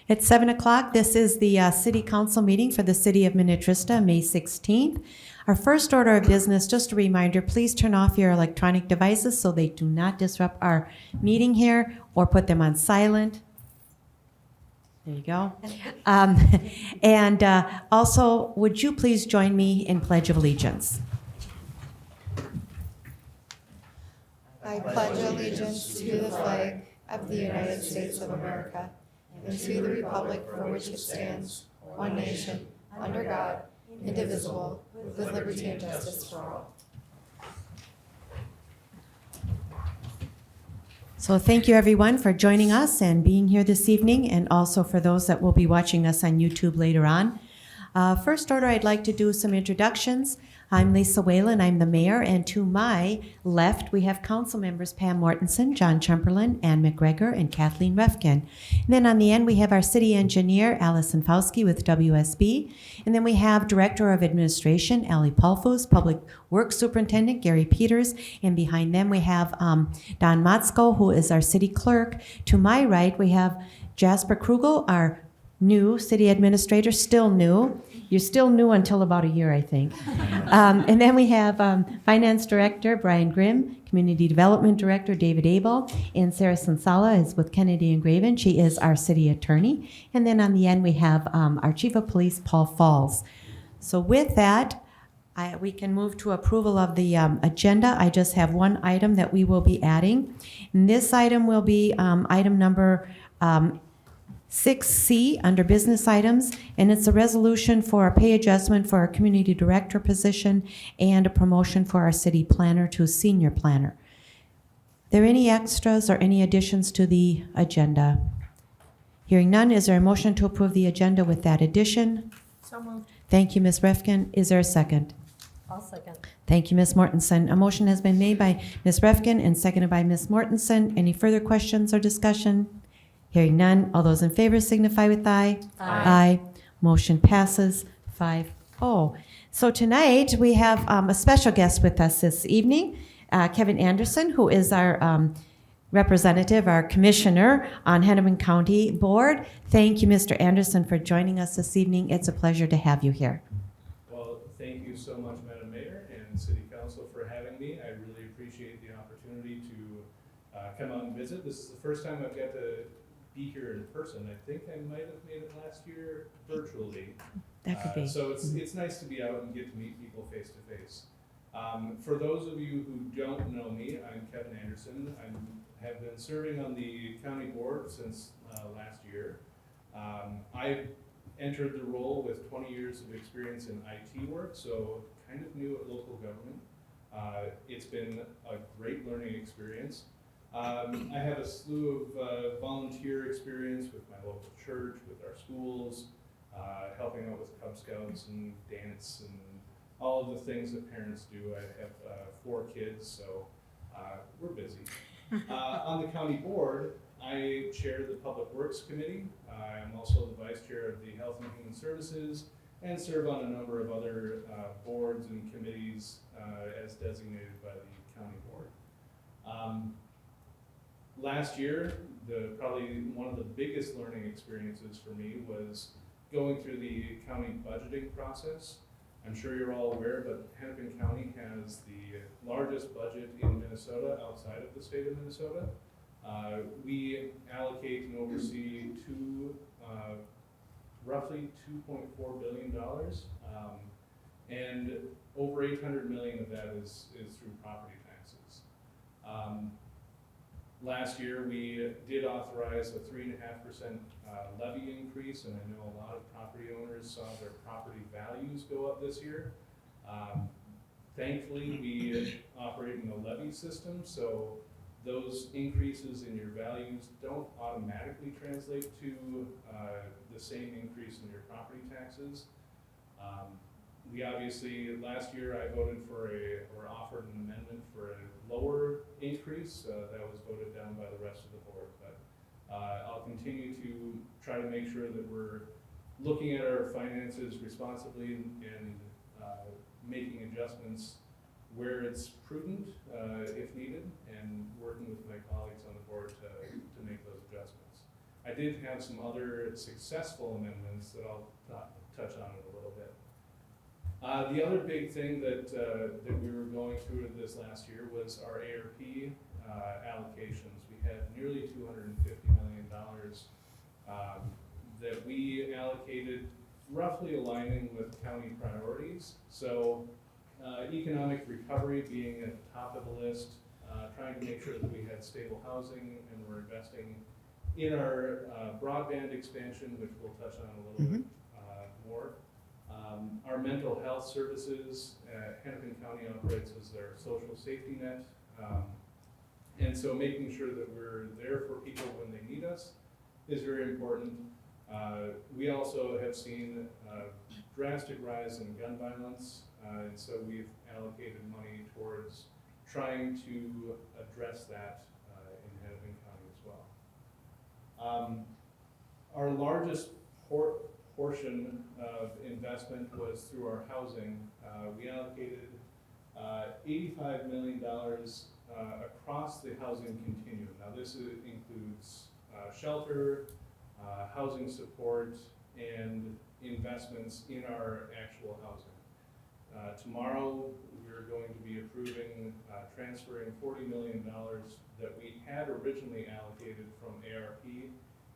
It's 7 o'clock. This is the City Council meeting for the City of Minnetrista, May 16th. Our first order of business, just a reminder, please turn off your electronic devices so they do not disrupt our meeting here or put them on silent. There you go. And also, would you please join me in Pledge of Allegiance? I pledge allegiance to the flag of the United States of America and to the republic for which it stands, one nation, under God, indivisible, with liberty and justice for all. So thank you, everyone, for joining us and being here this evening, and also for those that will be watching us on YouTube later on. First order, I'd like to do some introductions. I'm Lisa Whalen, I'm the mayor, and to my left, we have council members Pam Mortensen, John Chumperland, Ann McGregor, and Kathleen Refkin. And then on the end, we have our city engineer, Allison Fauski with WSB. And then we have Director of Administration, Allie Pulfus, Public Works Superintendent, Gary Peters, and behind them we have Don Motzko, who is our city clerk. To my right, we have Jasper Krugel, our new city administrator, still new. You're still new until about a year, I think. And then we have Finance Director Brian Grimm, Community Development Director David Abel, and Sarah Sansala is with Kennedy and Graven. She is our city attorney. And then on the end, we have our Chief of Police, Paul Falls. So with that, we can move to approval of the agenda. I just have one item that we will be adding. And this item will be item number 6C under business items, and it's a resolution for a pay adjustment for our community director position and a promotion for our city planner to a senior planner. Are there any extras or any additions to the agenda? Hearing none, is there a motion to approve the agenda with that addition? So moved. Thank you, Ms. Refkin. Is there a second? I'll second. Thank you, Ms. Mortensen. A motion has been made by Ms. Refkin and seconded by Ms. Mortensen. Any further questions or discussion? Hearing none, all those in favor signify with aye. Aye. Motion passes 5-0. So tonight we have a special guest with us this evening, Kevin Anderson, who is our representative, our commissioner on Hennepin County Board. Thank you, Mr. Anderson, for joining us this evening. It's a pleasure to have you here. Well, thank you so much, Madam Mayor and City Council, for having me. I really appreciate the opportunity to come out and visit. This is the first time I've got to be here in person. I think I might have made it last year virtually. That could be. So it's nice to be out and get to meet people face to face. For those of you who don't know me, I'm Kevin Anderson. I have been serving on the county board since last year. I entered the role with 20 years of experience in IT work, so kind of new at local government. It's been a great learning experience. I have a slew of volunteer experience with my local church, with our schools, helping out with Cub Scouts and dance and all of the things that parents do. I have 4 kids, so we're busy. On the county board, I chair the Public Works Committee. I'm also the vice chair of the Health and Human Services and serve on a number of other boards and committees as designated by the county board. Last year, probably one of the biggest learning experiences for me was going through the county budgeting process. I'm sure you're all aware, but Hennepin County has the largest budget in Minnesota outside of the state of Minnesota. We allocate and oversee roughly $2.4 billion, and over $800 million of that is through property taxes. Last year, we did authorize a 3.5% levy increase, and I know a lot of property owners saw their property values go up this year. Thankfully, we operate in a levy system, so those increases in your values don't automatically translate to the same increase in your property taxes. We obviously, last year I voted for or offered an amendment for a lower increase. That was voted down by the rest of the board. But I'll continue to try to make sure that we're looking at our finances responsibly and making adjustments where it's prudent, if needed, and working with my colleagues on the board to make those adjustments. I did have some other successful amendments that I'll touch on in a little bit. The other big thing that we were going through this last year was our ARP allocations. We had nearly $250 million that we allocated, roughly aligning with county priorities. So economic recovery being at the top of the list, trying to make sure that we had stable housing, and we're investing in our broadband expansion, which we'll touch on a little bit more. Our mental health services, Hennepin County operates as their social safety net. And so making sure that we're there for people when they need us is very important. We also have seen a drastic rise in gun violence, and so we've allocated money towards trying to address that in Hennepin County as well. Our largest portion of investment was through our housing. We allocated $85 million across the housing continuum. Now this includes shelter, housing support, and investments in our actual housing. Tomorrow we're going to be approving transferring $40 million that we had originally allocated from ARP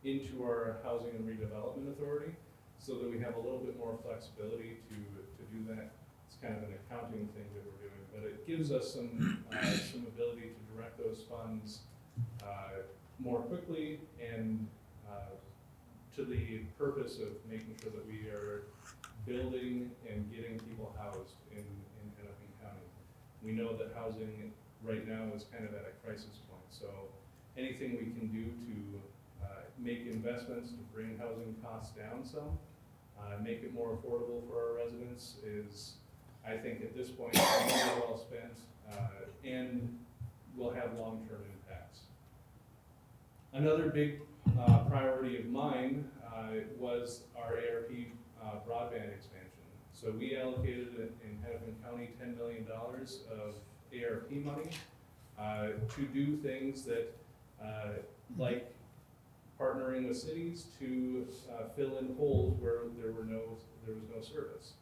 into our Housing and Redevelopment Authority, so that we have a little bit more flexibility to do that. It's kind of an accounting thing that we're doing, but it gives us some ability to direct those funds more quickly and to the purpose of making sure that we are building and getting people housed in Hennepin County. We know that housing right now is kind of at a crisis point, so anything we can do to make investments to bring housing costs down some, make it more affordable for our residents is, I think at this point, money well spent, and will have long-term impacts. Another big priority of mine was our ARP broadband expansion. So we allocated in Hennepin County $10 million of ARP money to do things that like partnering with cities to fill in holes where there was no service.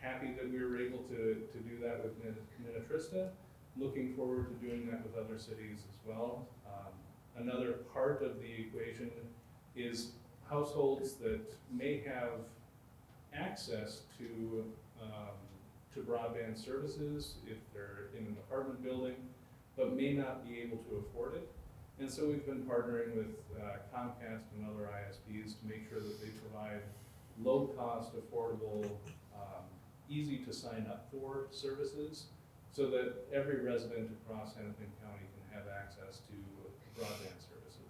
Happy that we were able to do that with Minnetrista. Looking forward to doing that with other cities as well. Another part of the equation is households that may have access to broadband services if they're in an apartment building, but may not be able to afford it. And so we've been partnering with Comcast and other ISPs to make sure that they provide low-cost, affordable, easy to sign up for services, so that every resident across Hennepin County can have access to broadband services.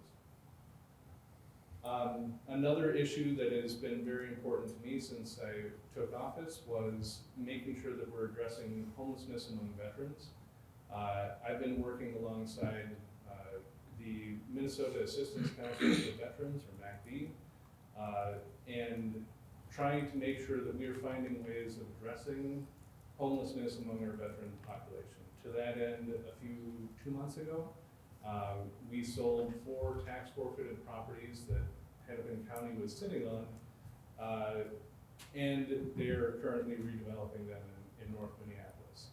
Another issue that has been very important to me since I took office was making sure that we're addressing homelessness among veterans. I've been working alongside the Minnesota Assistance Council for Veterans, or MACV, and trying to make sure that we are finding ways of addressing homelessness among our veteran population. To that end, 2 months ago, we sold 4 tax forfeited properties that Hennepin County was sitting on, and they are currently redeveloping them in North Minneapolis.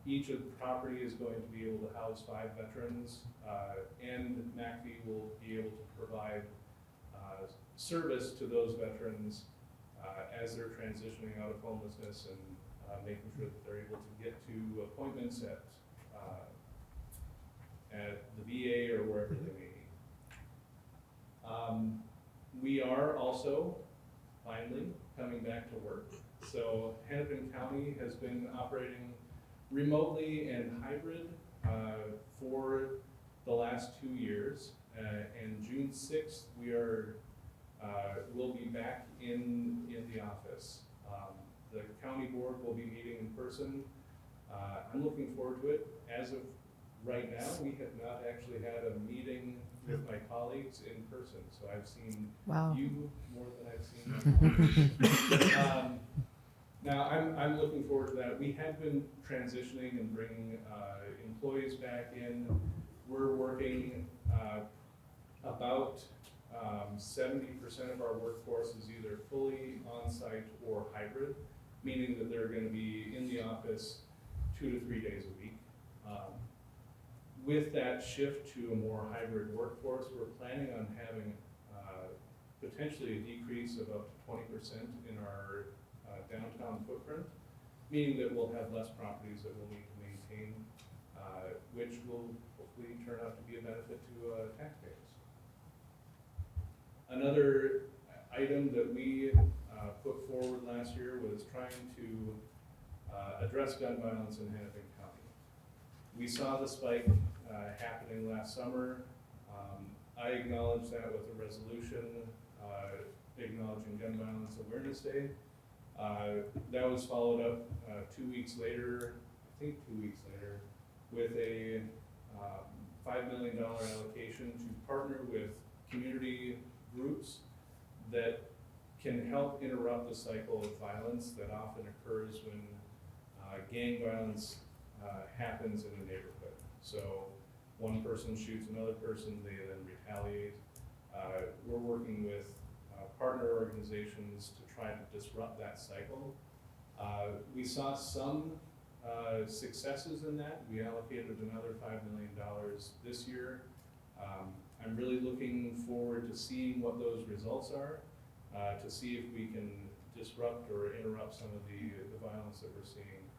Each of the property is going to be able to house 5 veterans, and MACV will be able to provide service to those veterans as they're transitioning out of homelessness, and making sure that they're able to get to appointments at the VA or wherever they may be. We are also finally coming back to work. So Hennepin County has been operating remotely and hybrid for the last 2 years. And June 6th, we'll be back in the office. The county board will be meeting in person. I'm looking forward to it. As of right now, we have not actually had a meeting with my colleagues in person, so I've seen you more than I've seen. Now, I'm looking forward to that. We have been transitioning and bringing employees back in. We're working About 70% of our workforce is either fully on-site or hybrid, meaning that they're going to be in the office 2 to 3 days a week. With that shift to a more hybrid workforce, we're planning on having potentially a decrease of up to 20% in our downtown footprint, meaning that we'll have less properties that we'll need to maintain, which will hopefully turn out to be a benefit to taxpayers. Another item that we put forward last year was trying to address gun violence in Hennepin County. We saw the spike happening last summer. I acknowledged that with a resolution acknowledging Gun Violence Awareness Day. That was followed up 2 weeks later, I think 2 weeks later, with a $5 million allocation to partner with community groups that can help interrupt the cycle of violence that often occurs when gang violence happens in a neighborhood. So one person shoots another person, they then retaliate. We're working with partner organizations to try to disrupt that cycle. We saw some successes in that. We allocated another $5 million this year. I'm really looking forward to seeing what those results are, to see if we can disrupt or interrupt some of the violence that we're seeing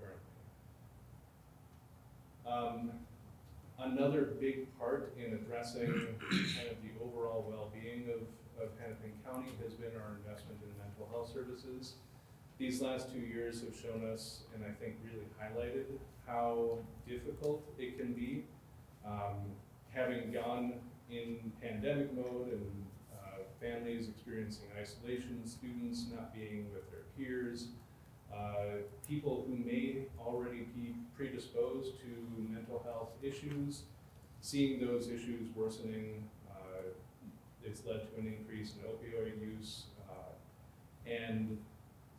currently. Another big part in addressing kind of the overall well-being of Hennepin County has been our investment in mental health services. These last 2 years have shown us, and I think really highlighted, how difficult it can be. Having gone in pandemic mode and families experiencing isolation, students not being with their peers, people who may already be predisposed to mental health issues, seeing those issues worsening, it's led to an increase in opioid use. And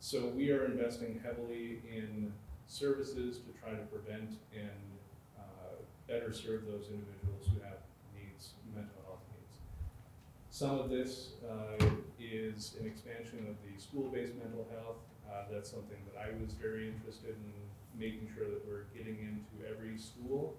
so we are investing heavily in services to try to prevent and better serve those individuals who have needs, mental health needs. Some of this is an expansion of the school-based mental health. That's something that I was very interested in making sure that we're getting into every school.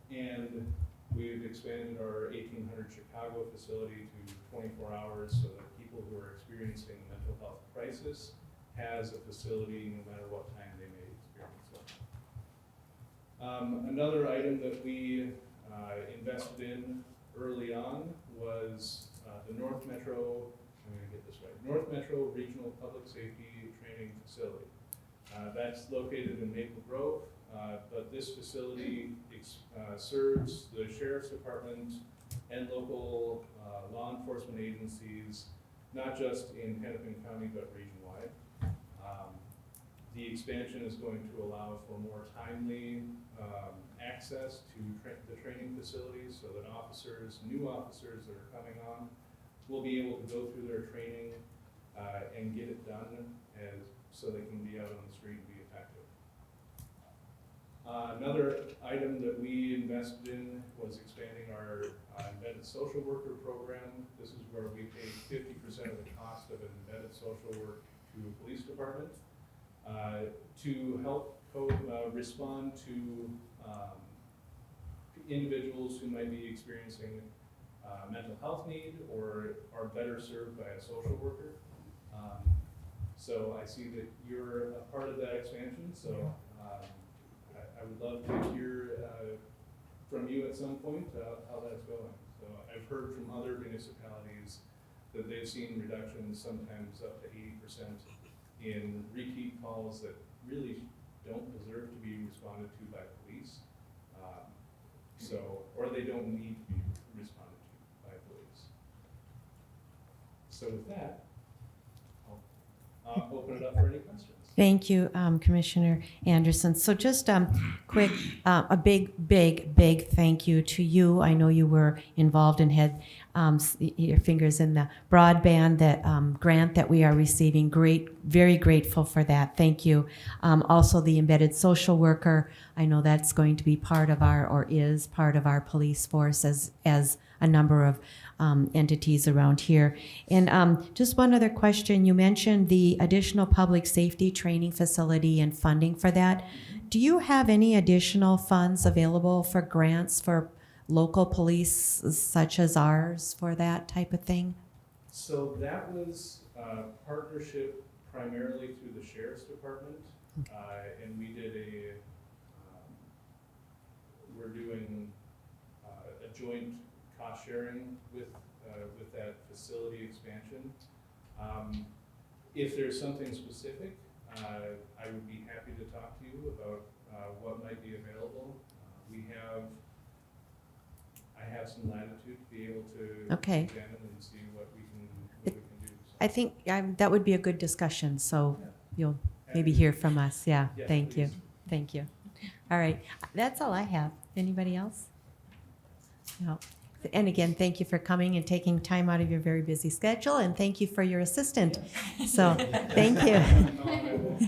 And we've expanded our 1800 Chicago facility to 24 hours so that people who are experiencing a mental health crisis has a facility no matter what time they may experience it. Another item that we invested in early on was the North Metro, I'm going to get this right, North Metro Regional Public Safety Training Facility. That's located in Maple Grove, but this facility serves the Sheriff's Department and local law enforcement agencies, not just in Hennepin County, but region-wide. The expansion is going to allow for more timely access to the training facilities so that officers, new officers that are coming on, will be able to go through their training and get it done so they can be out on the street and be effective. Another item that we invested in was expanding our embedded social worker program. This is where we pay 50% of the cost of an embedded social work to a police department to help respond to individuals who might be experiencing mental health need or are better served by a social worker. So I see that you're a part of that expansion, so I would love to hear from you at some point how that's going. So I've heard from other municipalities that they've seen reductions, sometimes up to 80%, in repeat calls that really don't deserve to be responded to by police. Or they don't need to be responded to by police. So with that, I'll open it up for any questions. Thank you, Commissioner Anderson. So just quick, a big thank you to you. I know you were involved and had your fingers in the broadband grant that we are receiving. Great, very grateful for that. Thank you. Also the embedded social worker I know that's going to be part of or is part of our police force as a number of entities around here. And just one other question. You mentioned the additional public safety training facility and funding for that. Do you have any additional funds available for grants for local police such as ours for that type of thing? So that was a partnership primarily through the sheriff's department, and we did we're doing a joint cost sharing with that facility expansion. If there's something specific, I would be happy to talk to you about what might be available. I have some latitude to be able to Okay. examine and see what we can do. So, I think that would be a good discussion, so yeah. you'll Happy maybe to- hear from us. Yeah, Yes, thank you. please. Thank you. All right, that's all I have. Anybody else? No. And again, thank you for coming and taking time out of your very busy schedule, and thank you for your assistant. So, thank you. Sorry, I'm gonna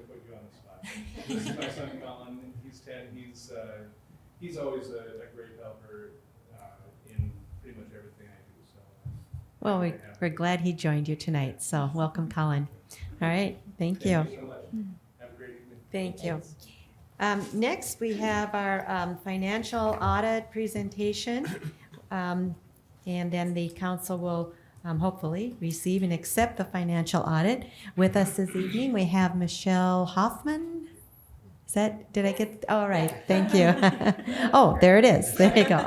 put you on the spot. This is my son Colin. He's 10. He's always a great helper in pretty much everything I do. So. Well, we're glad he joined you tonight, so welcome, Colin. All right, thank you. Thank you so much. Have a great evening. Thank you. Next, we have our financial audit presentation, and then the council will hopefully receive and accept the financial audit. With us this evening, we have Michelle Hoffman. Did I get, all right, thank you. Oh, there it is, there you go.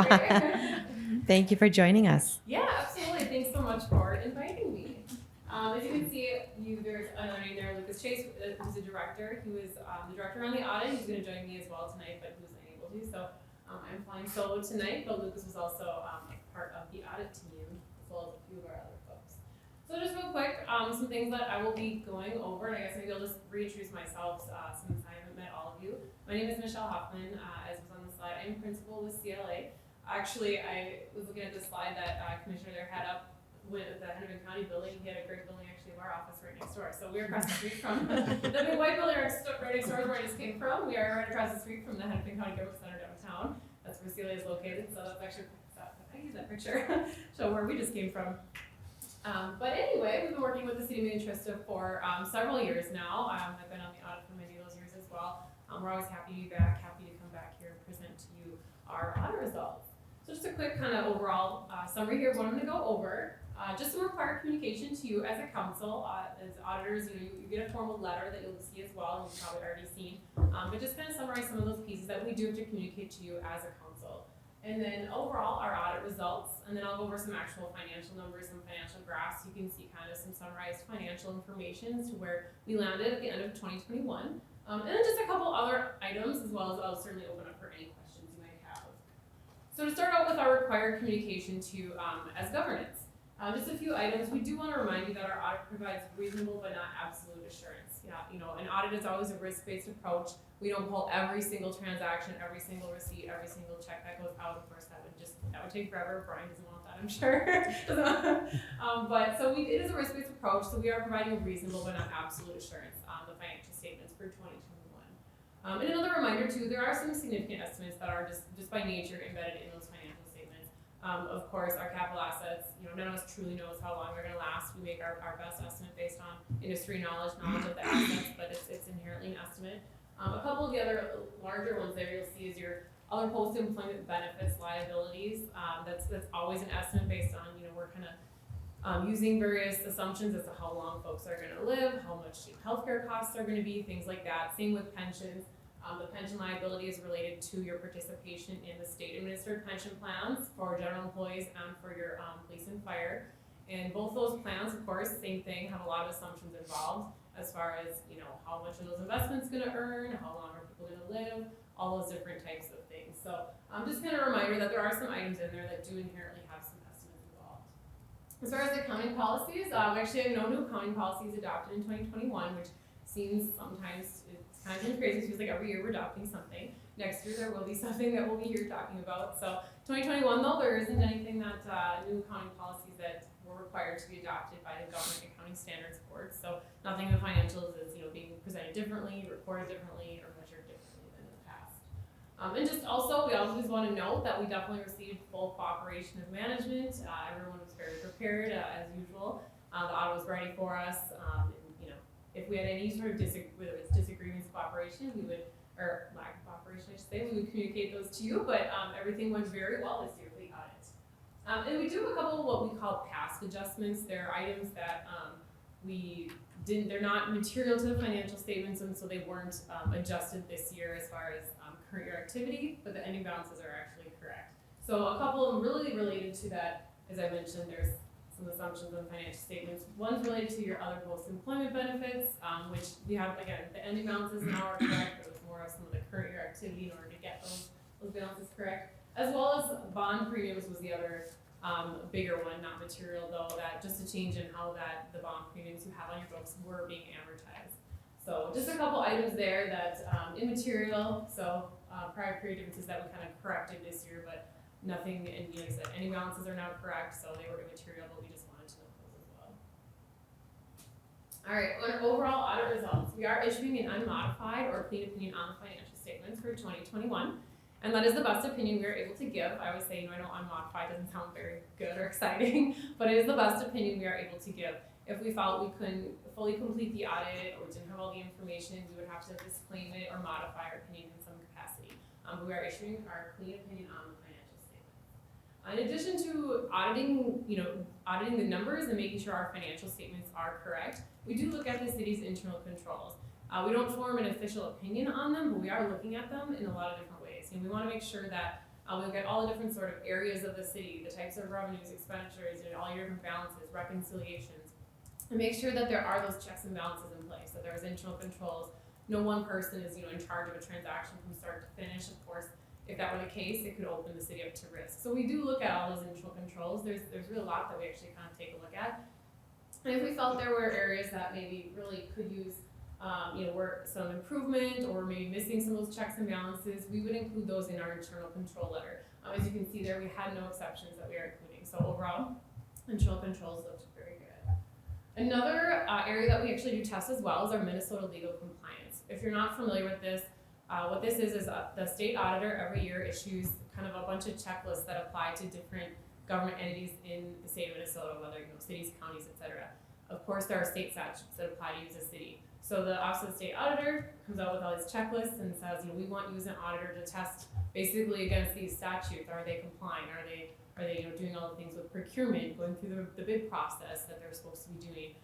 Thank you for joining us. Yeah, absolutely. Thanks so much for inviting me. As you can see, there's another name there, Lucas Chase, who's a director. He was the director on the audit. He's going to join me as well tonight, but he was unable to. So I'm flying solo tonight, but Lucas was also a part of the audit team, as well as a few of our other folks. So just real quick, some things that I will be going over, and I guess maybe I'll just reintroduce myself since I haven't met all of you. My name is Michelle Hoffman, as was on the slide. I'm principal with CLA. Actually, I was looking at the slide that Commissioner there had up with the Hennepin County building. He had a great building actually of our office right next door. So we're across the street from the big white building right next door where I just came from. We are right across the street from the Hennepin County Government Center downtown. That's where CLA is located. So that's actually, I use that picture, show where we just came from. But anyway, we've been working with the City of Minnetrista for several years now. I've been on the audit for many of those years as well. We're always happy to be back, happy to come back here and present to you our audit results. So just a quick kind of overall summary here of what I'm going to go over. Just some required communication to you as a council. As auditors, you get a formal letter that you'll see as well, and you've probably already seen. But just kind of summarize some of those pieces that we do have to communicate to you as a council. And then overall, our audit results, and then I'll go over some actual financial numbers and financial graphs. You can see kind of some summarized financial information as to where we landed at the end of 2021. And then just a couple other items, as well as I'll certainly open up for any questions you might have. So to start out with our required communication to as governance. Just a few items. We do want to remind you that our audit provides reasonable but not absolute assurance. An audit is always a risk-based approach. We don't pull every single transaction, every single receipt, every single check that goes out. Of course, that would take forever. Brian doesn't want that, I'm sure. But so it is a risk-based approach. So we are providing a reasonable but not absolute assurance on the financial statements for 2021. And another reminder too, there are some significant estimates that are just by nature embedded in those financial statements. Of course, our capital assets, none of us truly knows how long they're going to last. We make our best estimate based on industry knowledge of the assets, but it's inherently an estimate. A couple of the other larger ones there you'll see is your other post-employment benefits liabilities. That's always an estimate based on, we're kind of using various assumptions as to how long folks are going to live, how much healthcare costs are going to be, things like that. Same with pensions. The pension liability is related to your participation in the state-administered pension plans for general employees and for your police and fire. And both those plans, of course, same thing, have a lot of assumptions involved as far as, how much are those investments going to earn, how long are people going to live, all those different types of things. So just kind of a reminder that there are some items in there that do inherently have some estimates involved. As far as accounting policies, we actually have no new accounting policies adopted in 2021, which seems sometimes it's kind of crazy. It feels like every year we're adopting something. Next year there will be something that we'll be here talking about. So 2021 though, there isn't anything that new accounting policies that were required to be adopted by the Government Accounting Standards Board. So nothing in the financials is being presented differently, reported differently, or measured differently. And just also, we always want to note that we definitely received full cooperation of management. Everyone was very prepared as usual. The audit was ready for us. And, if we had any sort of whether it's disagreements, cooperation, we would, or lack of cooperation, I should say, we would communicate those to you. But everything went very well this year for the audit. And we do a couple of what we call past adjustments. They're items that they're not material to the financial statements, and so they weren't adjusted this year as far as current year activity, but the ending balances are actually correct. So a couple of them really related to that, as I mentioned, there's some assumptions on financial statements. One's related to your other post-employment benefits, which we have, again, the ending balances now are correct, but it's more of some of the current year activity in order to get those balances correct. As well as bond premiums was the other bigger one, not material though, that just a change in how the bond premiums you have on your books were being amortized. So just a couple items there that immaterial, so prior period differences that we kind of corrected this year, but nothing, and like I said, any balances are now correct, so they were immaterial, but we just wanted to note those as well. All right, on overall audit results, we are issuing an unmodified or clean opinion on the financial statements for 2021. And that is the best opinion we are able to give. I always say, I know unmodified doesn't sound very good or exciting, but it is the best opinion we are able to give. If we felt we couldn't fully complete the audit or didn't have all the information, we would have to disclaim it or modify our opinion in some capacity. But we are issuing our clean opinion on the financial statements. In addition to auditing the numbers and making sure our financial statements are correct, we do look at the city's internal controls. We don't form an official opinion on them, but we are looking at them in a lot of different ways. And we want to make sure that we look at all the different sort of areas of the city, the types of revenues, expenditures, all your different balances, reconciliations, and make sure that there are those checks and balances in place, that there's internal controls. No one person is in charge of a transaction from start to finish. Of course, if that were the case, it could open the city up to risk. So we do look at all those internal controls. There's really a lot that we actually kind of take a look at. And if we felt there were areas that maybe really could use were some improvement or maybe missing some of those checks and balances, we would include those in our internal control letter. As you can see there, we had no exceptions that we are including. So overall, internal controls looked very good. Another area that we actually do test as well is our Minnesota legal compliance. If you're not familiar with this, what this is the state auditor every year issues kind of a bunch of checklists that apply to different government entities in the state of Minnesota, whether cities, counties, etc. Of course, there are state statutes that apply to you as a city. So the Office of the State Auditor comes out with all these checklists and says, we want you as an auditor to test basically against these statutes. Are they complying? Are they doing all the things with procurement, going through the bid process that they're supposed to be doing?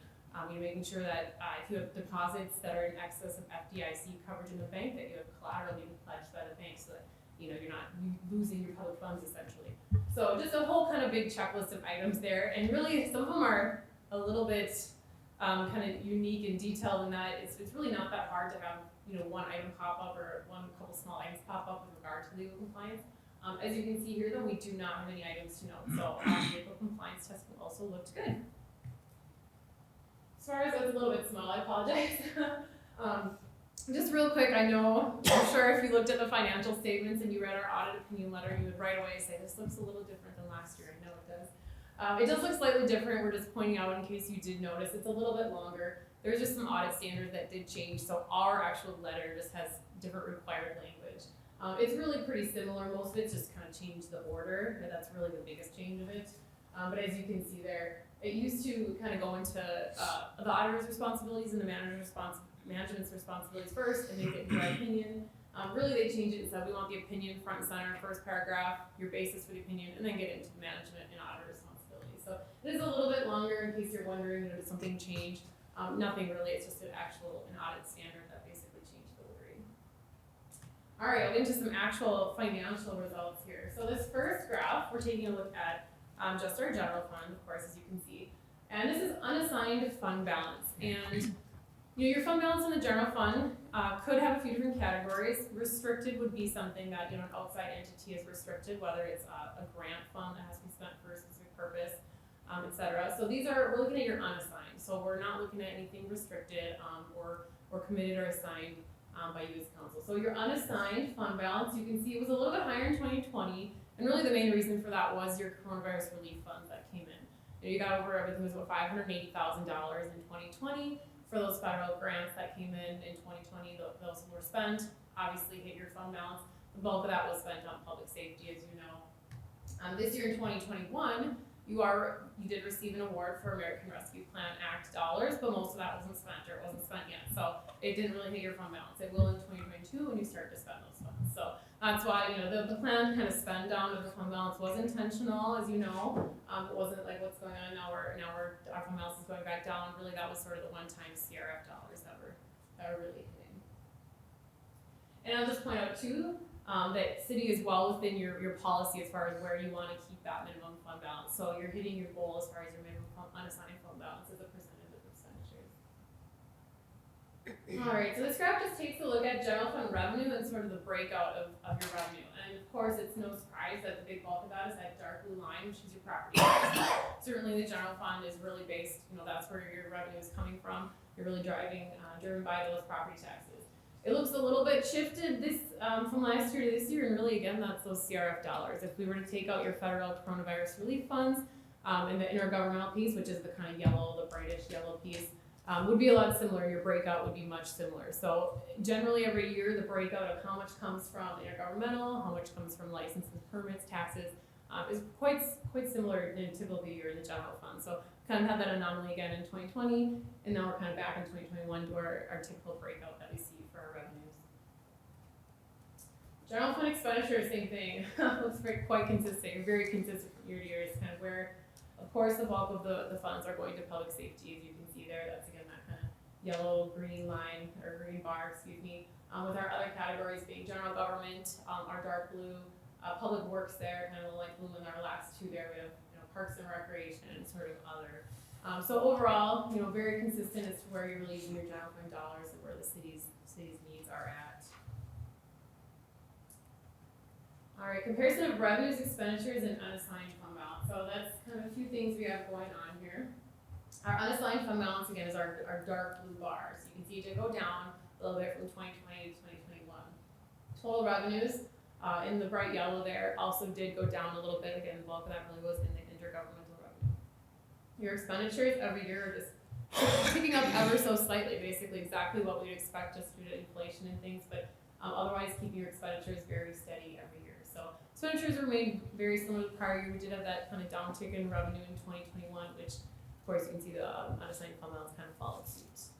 Making sure that if you have deposits that are in excess of FDIC coverage in the bank, that you have collateral being pledged by the bank, so that you're not losing your public funds essentially. So just a whole kind of big checklist of items there, and really some of them are a little bit kind of unique and detailed in that it's really not that hard to have one item pop up or couple small items pop up with regard to legal compliance. As you can see here though, we do not have any items to note, so legal compliance testing also looked good. As far as that's a little bit small, I apologize. Just real quick, I'm sure if you looked at the financial statements and you read our audit opinion letter, you would right away say this looks a little different than last year. I know it does. It does look slightly different. We're just pointing out in case you did notice. It's a little bit longer. There's just some audit standards that did change, so our actual letter just has different required language. It's really pretty similar. Most of it's just kind of changed the order, and that's really the biggest change of it. But as you can see there, it used to kind of go into the auditor's responsibilities and the management's responsibilities first, and then get into our opinion. Really, they changed it and said we want the opinion front and center, first paragraph, your basis for the opinion, and then get into the management and auditor responsibilities. So it is a little bit longer in case you're wondering, did something change? Nothing really. It's just an audit standard that basically changed the wording. All right, I'll get into some actual financial results here. So this first graph, we're taking a look at just our general fund, of course, as you can see. And this is unassigned fund balance. And your fund balance in the general fund could have a few different categories. Restricted would be something that an outside entity is restricted, whether it's a grant fund that has to be spent for a specific purpose, etc. So we're looking at your unassigned. So we're not looking at anything restricted or committed or assigned by you as council. So your unassigned fund balance, you can see it was a little bit higher in 2020. And really the main reason for that was your coronavirus relief funds that came in. You got over, everything was about $580,000 in 2020 for those federal grants that came in 2020. Those were spent, obviously hit your fund balance. The bulk of that was spent on public safety, as you know. This year in 2021, you did receive an award for American Rescue Plan Act dollars, but most of that wasn't spent or it wasn't spent yet. So it didn't really hit your fund balance. It will in 2022 when you start to spend those funds. So that's why, the planned kind of spend down of the fund balance was intentional, as you know. It wasn't like what's going on now. Our fund balance is going back down. Really, that was sort of the one-time CRF dollars that were really hitting. And I'll just point out too, that city is well within your policy as far as where you want to keep that minimum fund balance. So you're hitting your goal as far as your minimum unassigned fund balance as a percentage of expenditures. All right, so this graph just takes a look at general fund revenue and sort of the breakout of your revenue. And of course, it's no surprise that the big bulk of that is that dark blue line, which is your property tax. Certainly the general fund is really based, that's where your revenue is coming from. You're really driven by those property taxes. It looks a little bit shifted from last year to this year, and really, again, that's those CRF dollars. If we were to take out your federal coronavirus relief funds and the intergovernmental piece, which is the kind of yellow, the brightish yellow piece, would be a lot similar. Your breakout would be much similar. So generally, every year, the breakout of how much comes from intergovernmental, how much comes from licenses, permits, taxes, is quite similar in a typical year in the general fund. So kind of had that anomaly again in 2020, and now we're kind of back in 2021 to our typical breakout that we see for our revenues. General fund expenditure, same thing. Looks quite consistent, very consistent from year to year. It's kind of where, of course, the bulk of the funds are going to public safety, as you can see there. That's again that kind of yellow-green line, or green bar, excuse me. With our other categories being general government, our dark blue, public works there, kind of the light blue, and our last two there we have parks and recreation and sort of other. So overall, very consistent as to where you're leaving your general fund dollars and where the city's needs are at. All right, comparison of revenues, expenditures, and unassigned fund balance. So that's kind of a few things we have going on here. Our unassigned fund balance, again, is our dark blue bar. So you can see it did go down a little bit from 2020 to 2021. Total revenues, in the bright yellow there, also did go down a little bit. Again, the bulk of that really was in the intergovernmental revenue. Your expenditures every year are just picking up ever so slightly, basically exactly what we'd expect just due to inflation and things, but otherwise keeping your expenditures very steady every year. So expenditures remained very similar to the prior year. We did have that kind of downtick in revenue in 2021, which of course you can see the unassigned fund balance kind of followed suit.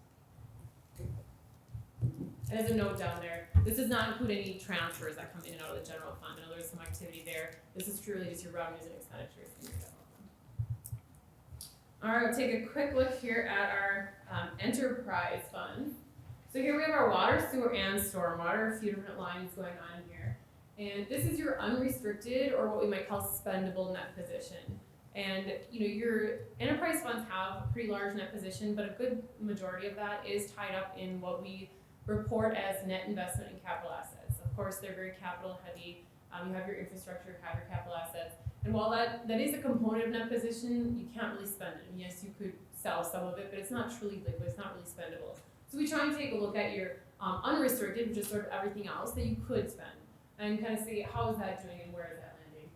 And as a note down there, this does not include any transfers that come in and out of the general fund. I know there's some activity there. This is truly just your revenues and expenditures in your general fund. All right, we'll take a quick look here at our enterprise fund. So here we have our water, sewer, and stormwater, a few different lines going on here. And this is your unrestricted, or what we might call spendable net position. And your enterprise funds have a pretty large net position, but a good majority of that is tied up in what we report as net investment in capital assets. Of course, they're very capital heavy. You have your infrastructure, you have your capital assets. And while that is a component of net position, you can't really spend it. And yes, you could sell some of it, but it's not truly liquid, it's not really spendable. So we try and take a look at your unrestricted, which is sort of everything else that you could spend, and kind of see how is that doing and where is that landing.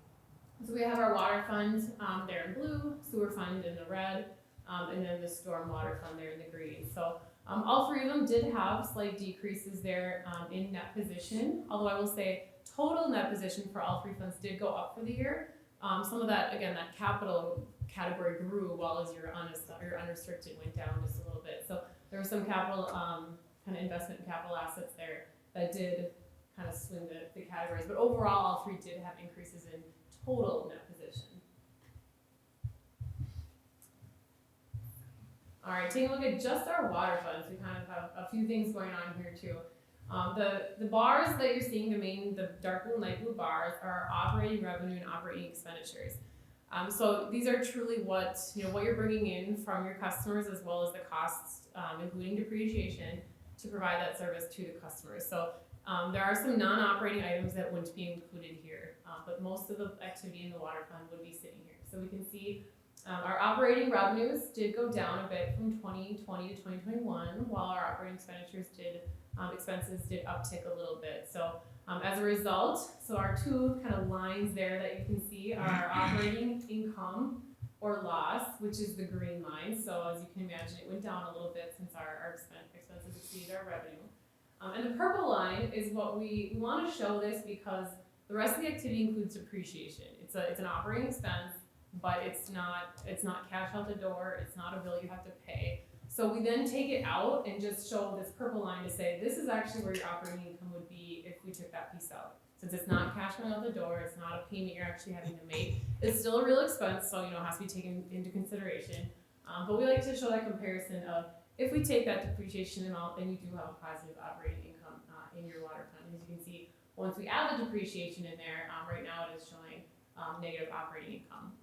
So we have our water fund there in blue, sewer fund in the red, and then the stormwater fund there in the green. So all three of them did have slight decreases there in net position, although I will say total net position for all three funds did go up for the year. Some of that, again, that capital category grew, while as your unrestricted went down just a little bit. So there was some capital, kind of investment in capital assets there that did kind of swing the categories. But overall, all three did have increases in total net position. All right, taking a look at just our water funds, we kind of have a few things going on here too. The bars that you're seeing, the dark blue and light blue bars, are operating revenue and operating expenditures. So these are truly what you're bringing in from your customers, as well as the costs, including depreciation, to provide that service to the customers. So there are some non-operating items that wouldn't be included here, but most of the activity in the water fund would be sitting here. So we can see our operating revenues did go down a bit from 2020 to 2021, while our operating expenses did uptick a little bit. So as a result, our two kind of lines there that you can see are our operating income or loss, which is the green line. So as you can imagine, it went down a little bit since our expenses exceeded our revenue. And the purple line is what we want to show this because the rest of the activity includes depreciation. It's an operating expense, but it's not cash out the door. It's not a bill you have to pay. So we then take it out and just show this purple line to say this is actually where your operating income would be if we took that piece out. Since it's not cash going out the door, it's not a payment you're actually having to make. It's still a real expense, so it has to be taken into consideration. But we like to show that comparison of if we take that depreciation amount, then you do have a positive operating income in your water fund. As you can see, once we add the depreciation in there, right now it is showing negative operating income.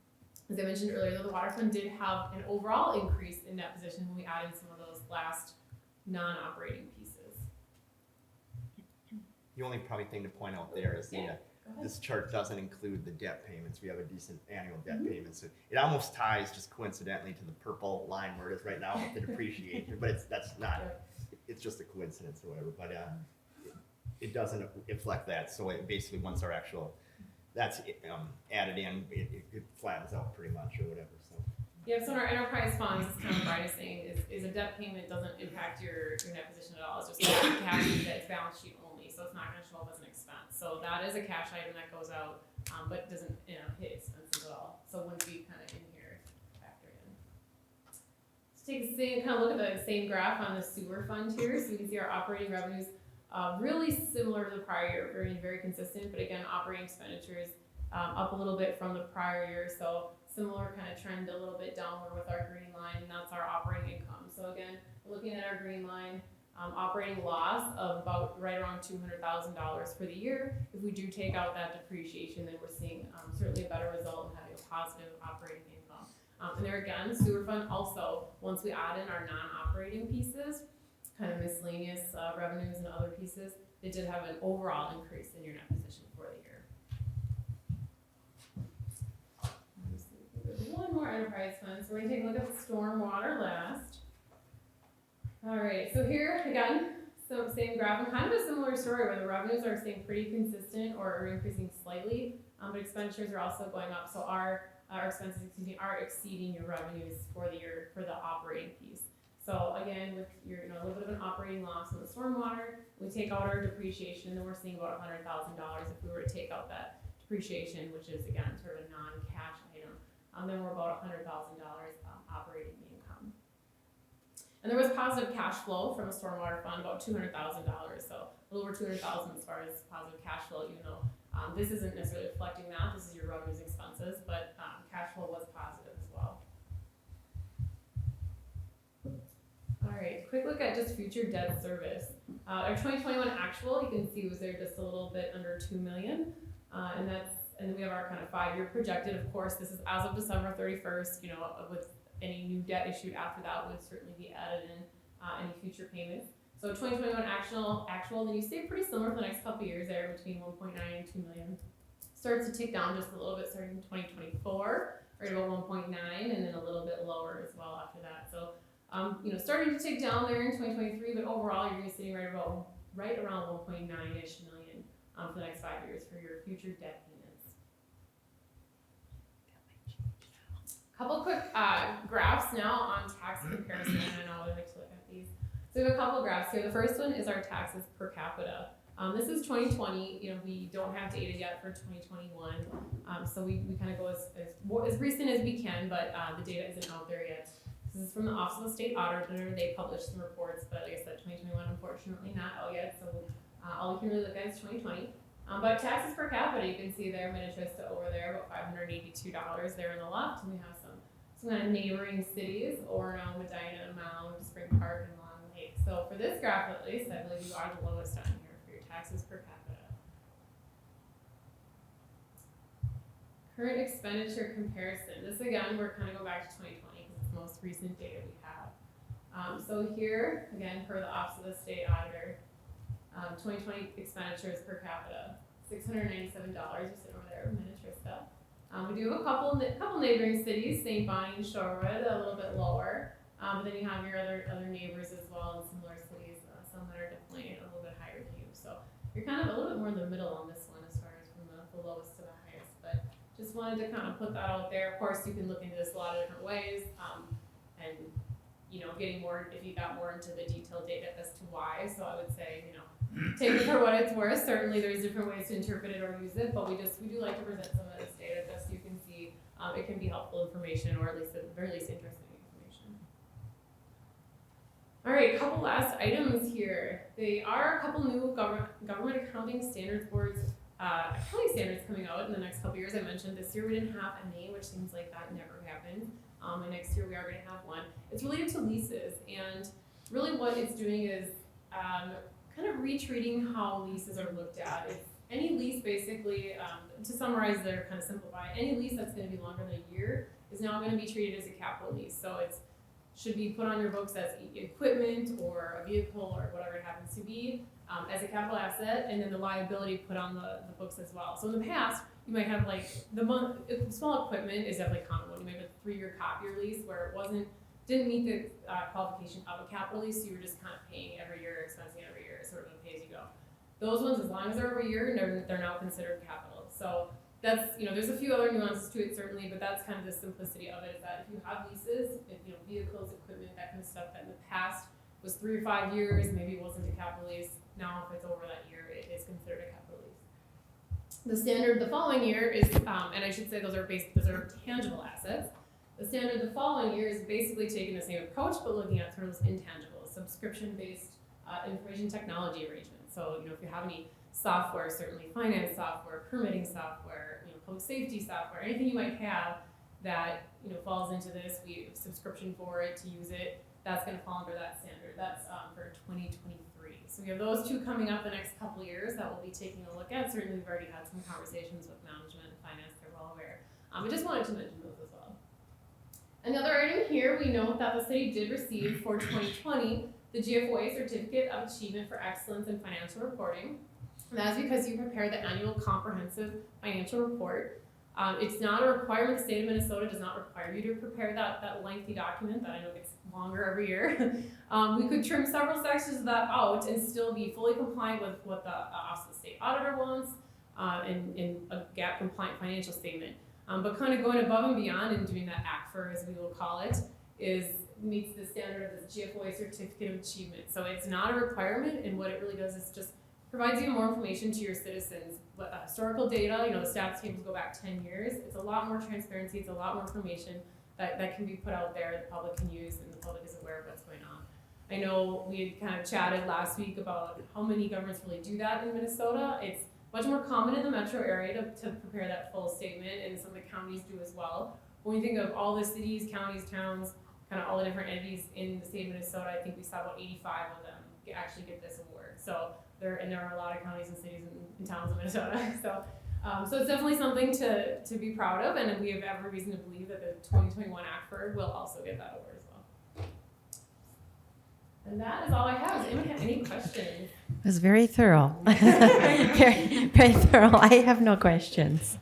As I mentioned earlier, though, the water fund did have an overall increase in net position when we added some of those last non-operating pieces. The only probably thing to point out there is this chart doesn't include the debt payments. We have a decent annual debt payment, so it almost ties just coincidentally to the purple line where it is right now with the depreciation, but that's not. It's just a coincidence or whatever. But it doesn't reflect that. So it basically once our actual that's added in, it flattens out pretty much or whatever. So. Yeah, so in our enterprise funds, it's kind of Brian is saying is a debt payment doesn't impact your net position at all. It's just cash that it's balance sheet only, so it's not going to show up as an expense. So that is a cash item that goes out, but doesn't hit expenses at all. So wouldn't be kind of in here factored in. Let's take a kind of look at the same graph on the sewer fund here. So you can see our operating revenues really similar to the prior year, very consistent. But again, operating expenditures up a little bit from the prior year. So similar kind of trend, a little bit downward with our green line, and that's our operating income. So again, looking at our green line, operating loss of about right around $200,000 for the year. If we do take out that depreciation, then we're seeing certainly a better result in having a positive operating income. And there again, sewer fund also, once we add in our non-operating pieces, kind of miscellaneous revenues and other pieces, they did have an overall increase in your net position for the year. There's one more enterprise fund, so we're going to take a look at stormwater last. All right, so here again, so same graph, and kind of a similar story where the revenues are staying pretty consistent or are increasing slightly, but expenditures are also going up. So our expenses, are exceeding your revenues for the year for the operating piece. So again, with your a little bit of an operating loss in the stormwater, we take out our depreciation, then we're seeing about $100,000 if we were to take out that depreciation, which is again sort of a non-cash item. Then we're about $100,000 operating income. And there was positive cash flow from the stormwater fund, about $200,000, so a little over $200,000 as far as positive cash flow. Even though this isn't necessarily reflecting that, this is your revenues and expenses, but cash flow was positive as well. All right, quick look at just future debt service. Our 2021 actual, you can see, was there just a little bit under $2 million, and then we have our kind of 5-year projected. Of course, this is as of December 31st. With any new debt issued after that would certainly be added in any future payments. So 2021 actual, then you stay pretty similar for the next couple of years there between 1.9 and 2 million. Starts to tick down just a little bit starting in 2024, right about 1.9, and then a little bit lower as well after that. So starting to tick down there in 2023, but overall you're going to be sitting right around 1.9-ish million for the next 5 years for your future debt payments. Couple quick graphs now on tax comparison. I know I like to look at these. So we have a couple graphs here. The first one is our taxes per capita. This is 2020. We don't have data yet for 2021, so we kind of go as recent as we can, but the data isn't out there yet. This is from the Office of the State Auditor. They published some reports, but like I said, 2021 unfortunately not out yet. So all we can really look at is 2020. But taxes per capita, you can see there, Minnetrista over there, about $582 there on the left, and we have some kind of neighboring cities, Orono, Medina, Mound, Spring Park, and Long Lake. So for this graph at least, I believe you are the lowest on here for your taxes per capita. Current expenditure comparison. This again, we're kind of go back to 2020 because it's the most recent data we have. So here, again, per the Office of the State Auditor, 2020 expenditures per capita, $697. We're sitting over there in Minnetrista. We do have a couple neighboring cities, St. Bonnie and Shorewood, a little bit lower. But then you have your other neighbors as well in similar cities, some that are definitely a little bit higher than you. So you're kind of a little bit more in the middle on this one as far as from the lowest to the highest. But just wanted to kind of put that out there. Of course, you can look into this a lot of different ways, and getting more, if you got more into the detailed data as to why. So I would say, take it for what it's worth. Certainly there's different ways to interpret it or use it, but we do like to present some of this data just so you can see it can be helpful information, or at the very least interesting information. All right, a couple last items here. They are a couple new government accounting standards boards, accounting standards coming out in the next couple years. I mentioned this year we didn't have any, which seems like that never happened. And next year we are going to have one. It's related to leases, and really what it's doing is kind of retreating how leases are looked at. If any lease, basically, to summarize there, kind of simplify, any lease that's going to be longer than a year is now going to be treated as a capital lease. So it should be put on your books as equipment or a vehicle or whatever it happens to be, as a capital asset, and then the liability put on the books as well. So in the past, you might have like small equipment is definitely a common one. You might have a 3-year copier lease where it didn't meet the qualification of a capital lease, so you were just kind of paying every year, expensing every year, sort of a pay as you go. Those ones, as long as they're over a year, they're now considered capital. So that's, there's a few other nuances to it certainly, but that's kind of the simplicity of it, is that if you have leases, vehicles, equipment, that kind of stuff that in the past was 3 or 5 years, maybe it wasn't a capital lease. Now if it's over that year, it is considered a capital lease. The standard the following year is, and I should say those are tangible assets. The standard the following year is basically taking the same approach, but looking at sort of those intangibles, subscription-based information technology arrangements. So, if you have any software, certainly finance software, permitting software, public safety software, anything you might have that, falls into this, we have subscription for it to use it, that's going to fall under that standard. That's for 2023. So we have those two coming up the next couple of years that we'll be taking a look at. Certainly we've already had some conversations with management and finance, they're well aware. I just wanted to mention those as well. Another item here, we note that the city did receive for 2020 the GFOA Certificate of Achievement for Excellence in Financial Reporting. And that is because you prepare the annual comprehensive financial report. It's not a requirement. The state of Minnesota does not require you to prepare that lengthy document that I know gets longer every year. We could trim several sections of that out and still be fully compliant with what the Office of the State Auditor wants in a GAAP compliant financial statement. But kind of going above and beyond and doing that ACFR, as we will call it, meets the standard of this GFOA Certificate of Achievement. So it's not a requirement, and what it really does is just provides you more information to your citizens. Historical data, the stats tables go back 10 years. It's a lot more transparency. It's a lot more information that can be put out there, the public can use, and the public is aware of what's going on. I know we had kind of chatted last week about how many governments really do that in Minnesota. It's much more common in the metro area to prepare that full statement, and some of the counties do as well. When we think of all the cities, counties, towns, kind of all the different entities in the state of Minnesota, I think we saw about 85 of them actually get this award. So there are a lot of counties and cities and towns in Minnesota. So it's definitely something to be proud of, and we have every reason to believe that the 2021 ACFR will also get that award as well. And that is all I have. Does anyone have any questions? It was very thorough. very, very thorough. I have no questions.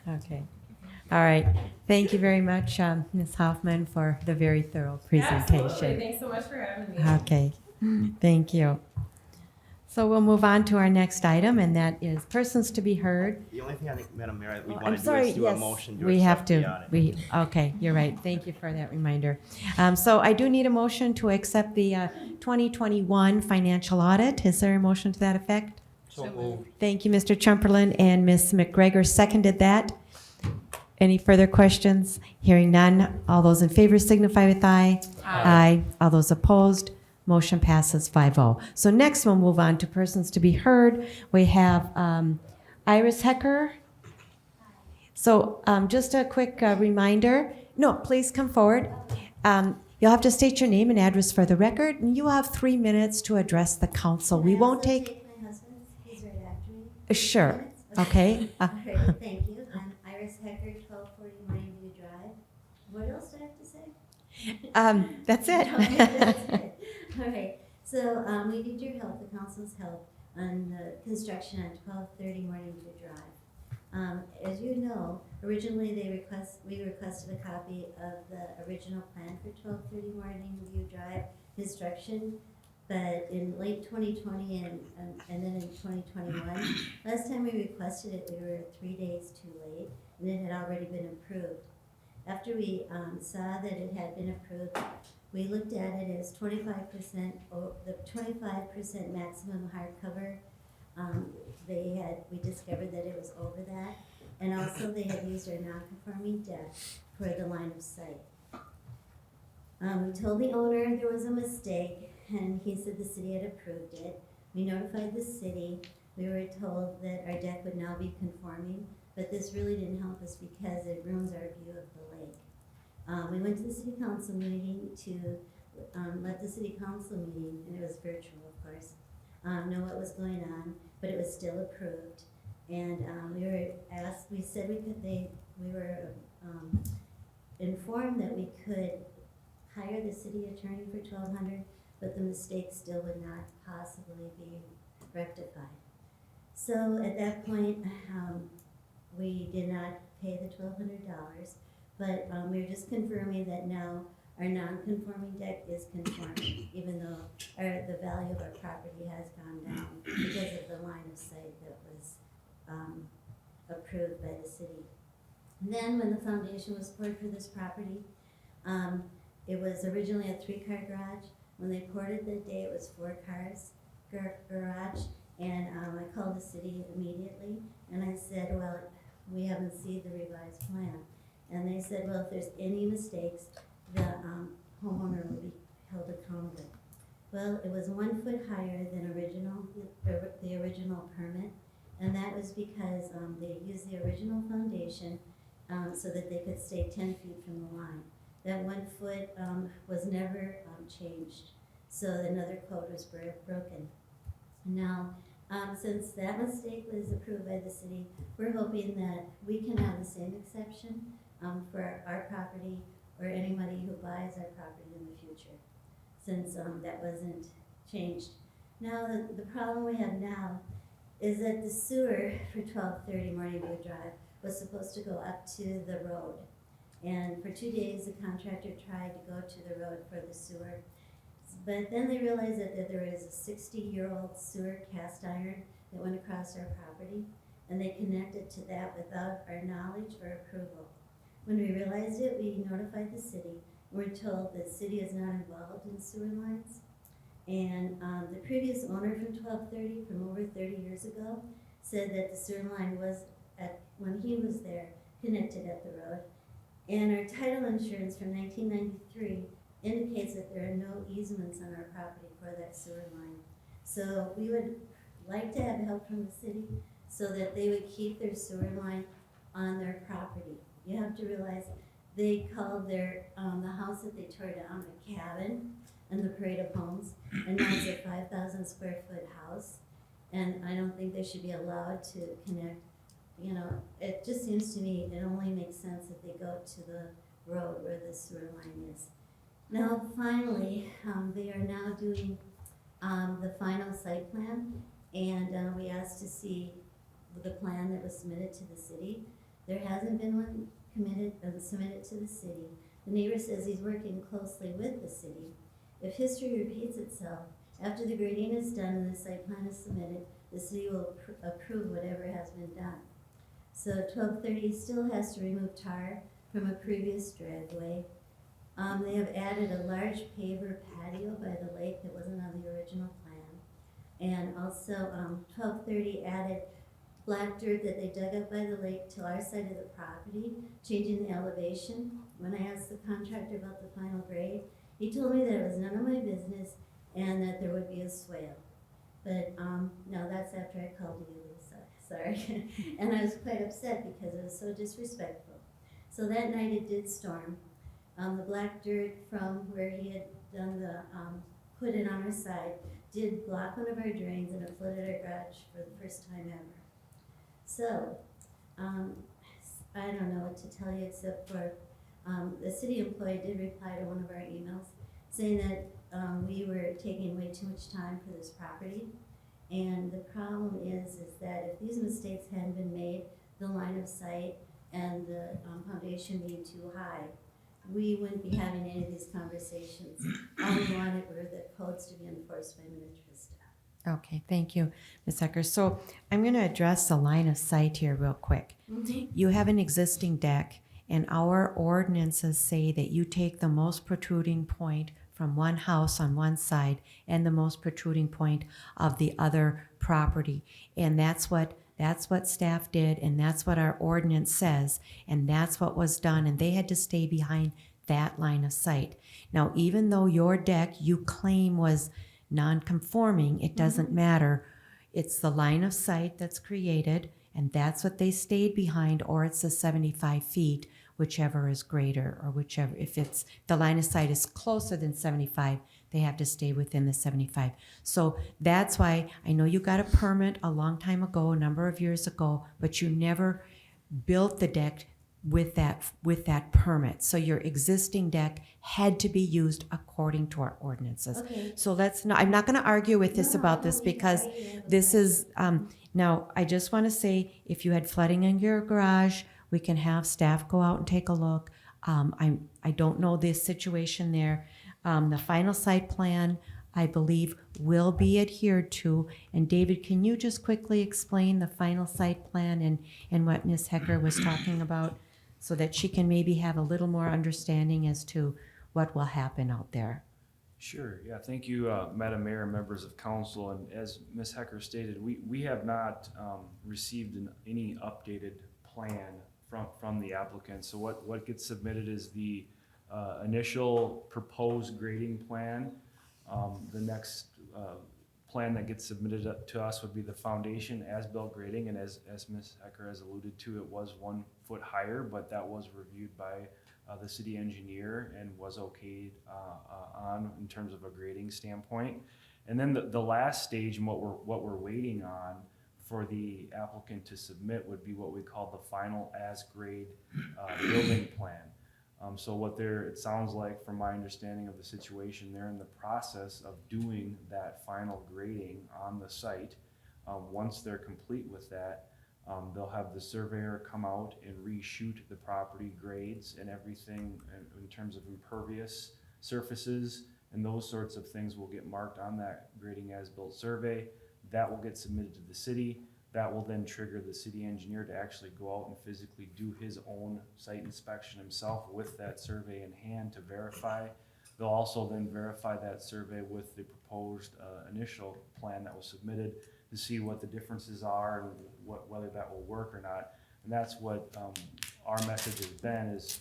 Okay. All right. Thank you very much, Ms. Hoffman, for the very thorough presentation. Absolutely. Thanks so much for having me. Okay. Thank you. So we'll move on to our next item, and that is persons to be heard. The only thing I think, Madam Mayor, we I'm want to do sorry, is do yes, a motion to we have accept the to. audit. Okay, you're right. Thank you for that reminder. So I do need a motion to accept the 2021 financial audit. Is there a motion to that effect? So moved. Thank you, Mr. Chumperland, and Ms. McGregor seconded that. Any further questions? Hearing none. All those in favor signify with aye. Aye. All those opposed? Motion passes 5-0. So next we'll move on to persons to be heard. We have Iris Hecker. So just a quick reminder. No, please come forward. You'll have to state your name and address for the record, and you have 3 minutes to address the council. We won't take... my husband's? He's right after me. Sure. Okay. All right, thank you. I'm Iris Hecker, 1240 Morning View Drive. What else do I have to say? That's it. Okay, that's it. All right, so we need your help, the council's help, on the construction on 1230 Morning View Drive. As you know, originally we requested a copy of the original plan for 1230 Morning View Drive construction, but in late 2020 and then in 2021, last time we requested it, we were 3 days too late, and it had already been approved. After we saw that it had been approved, We looked at it as 25%, the 25% maximum hardcover. We discovered that it was over that. And also they had used our non-conforming deck for the line of sight. We told the owner there was a mistake, and he said the city had approved it. We notified the city. We were told that our deck would now be conforming, but this really didn't help us because it ruins our view of the lake. We went to the city council meeting to let the city council meeting, and it was virtual, of course, know what was going on, but it was still approved. And we were asked, we said we were informed that we could hire the city attorney for $1,200, but the mistake still would not possibly be rectified. So at that point, we did not pay the $1,200, but we were just confirming that now our non-conforming deck is conforming, even though the value of our property has gone down because of the line of sight that was approved by the city. And then when the foundation was poured for this property, it was originally a 3-car garage. When they poured it that day, it was 4 cars garage. And I called the city immediately, and I said, well, we haven't seen the revised plan. And they said, well, if there's any mistakes, the homeowner will be held accountable. Well, it was 1 foot higher than the original permit, and that was because they used the original foundation so that they could stay 10 feet from the line. That 1 foot was never changed, so another code was broken. Now, since that mistake was approved by the city, we're hoping that we can have the same exception for our property or anybody who buys our property in the future, since that wasn't changed. Now, the problem we have now is that the sewer for 1230 Morning View Drive was supposed to go up to the road. And for 2 days, the contractor tried to go to the road for the sewer. But then they realized that there was a 60-year-old sewer cast iron that went across our property, and they connected to that without our knowledge or approval. When we realized it, we notified the city. We're told that the city is not involved in sewer lines. And the previous owner from 1230, from over 30 years ago, said that the sewer line was, when he was there, connected at the road. And our title insurance from 1993 indicates that there are no easements on our property for that sewer line. So we would like to have help from the city so that they would keep their sewer line on their property. You have to realize they called their the house that they tore down a cabin in the parade of homes, and now it's a 5,000 square foot house. And I don't think they should be allowed to connect. You know, it just seems to me it only makes sense if they go to the road where the sewer line is. Now, finally, they are now doing the final site plan, and we asked to see the plan that was submitted to the city. There hasn't been one submitted to the city. The neighbor says he's working closely with the city. If history repeats itself, after the grading is done and the site plan is submitted, the city will approve whatever has been done. So 1230 still has to remove tar from a previous driveway. They have added a large paver patio by the lake that wasn't on the original plan. And also 1230 added black dirt that they dug up by the lake to our side of the property, changing the elevation. When I asked the contractor about the final grade, he told me that it was none of my business and that there would be a swale. But no, that's after I called you, Lisa. Sorry. And I was quite upset because it was so disrespectful. So that night it did storm. The black dirt from where he had done the, put it on our side, did block one of our drains and it flooded our garage for the first time ever. So, I don't know what to tell you except for, the city employee did reply to one of our emails saying that we were taking way too much time for this property. And the problem is that if these mistakes hadn't been made, the line of sight and the foundation being too high, we wouldn't be having any of these conversations. All we wanted were the codes to be enforced by Minnetrista. Okay, thank you, Ms. Ecker. So I'm going to address the line of sight here real quick. Mm-hmm. You have an existing deck, And our ordinances say that you take the most protruding point from one house on one side and the most protruding point of the other property. And that's what staff did, and that's what our ordinance says, and that's what was done, and they had to stay behind that line of sight. Now, even though your deck you claim was non-conforming, it doesn't matter. It's the line of sight that's created, and that's what they stayed behind, or it's the 75 feet, whichever is greater, or whichever, if it's, the line of sight is closer than 75, they have to stay within the 75. So that's why I know you got a permit a long time ago, a number of years ago, but you never built the deck with that permit. So your existing deck had to be used according to our ordinances. Okay. So I'm not gonna argue with this No, about I this don't need to because argue with this that. is, now, I just wanna say, if you had flooding in your garage, we can have staff go out and take a look. I don't know this situation there. The final site plan, I believe, will be adhered to. And David, can you just quickly explain the final site plan and what Ms. Hecker was talking about, so that she can maybe have a little more understanding as to what will happen out there? Sure, yeah, thank you, Madam Mayor and members of council. And as Ms. Hecker stated, we have not received any updated plan from the applicant. So what gets submitted is the initial proposed grading plan. The next plan that gets submitted to us would be the foundation as-built grading, and as Ms. Hecker has alluded to, it was 1 foot higher, but that was reviewed by the city engineer and was okayed on in terms of a grading standpoint. And then the last stage, and what we're waiting on for the applicant to submit, would be what we call the final as-grade building plan. So it sounds like, from my understanding of the situation, they're in the process of doing that final grading on the site. Once they're complete with that, they'll have the surveyor come out and reshoot the property grades and everything in terms of impervious surfaces, and those sorts of things will get marked on that grading as-built survey. That will get submitted to the city. That will then trigger the city engineer to actually go out and physically do his own site inspection himself with that survey in hand to verify. They'll also then verify that survey with the proposed initial plan that was submitted to see what the differences are and whether that will work or not. And that's what our message has been, is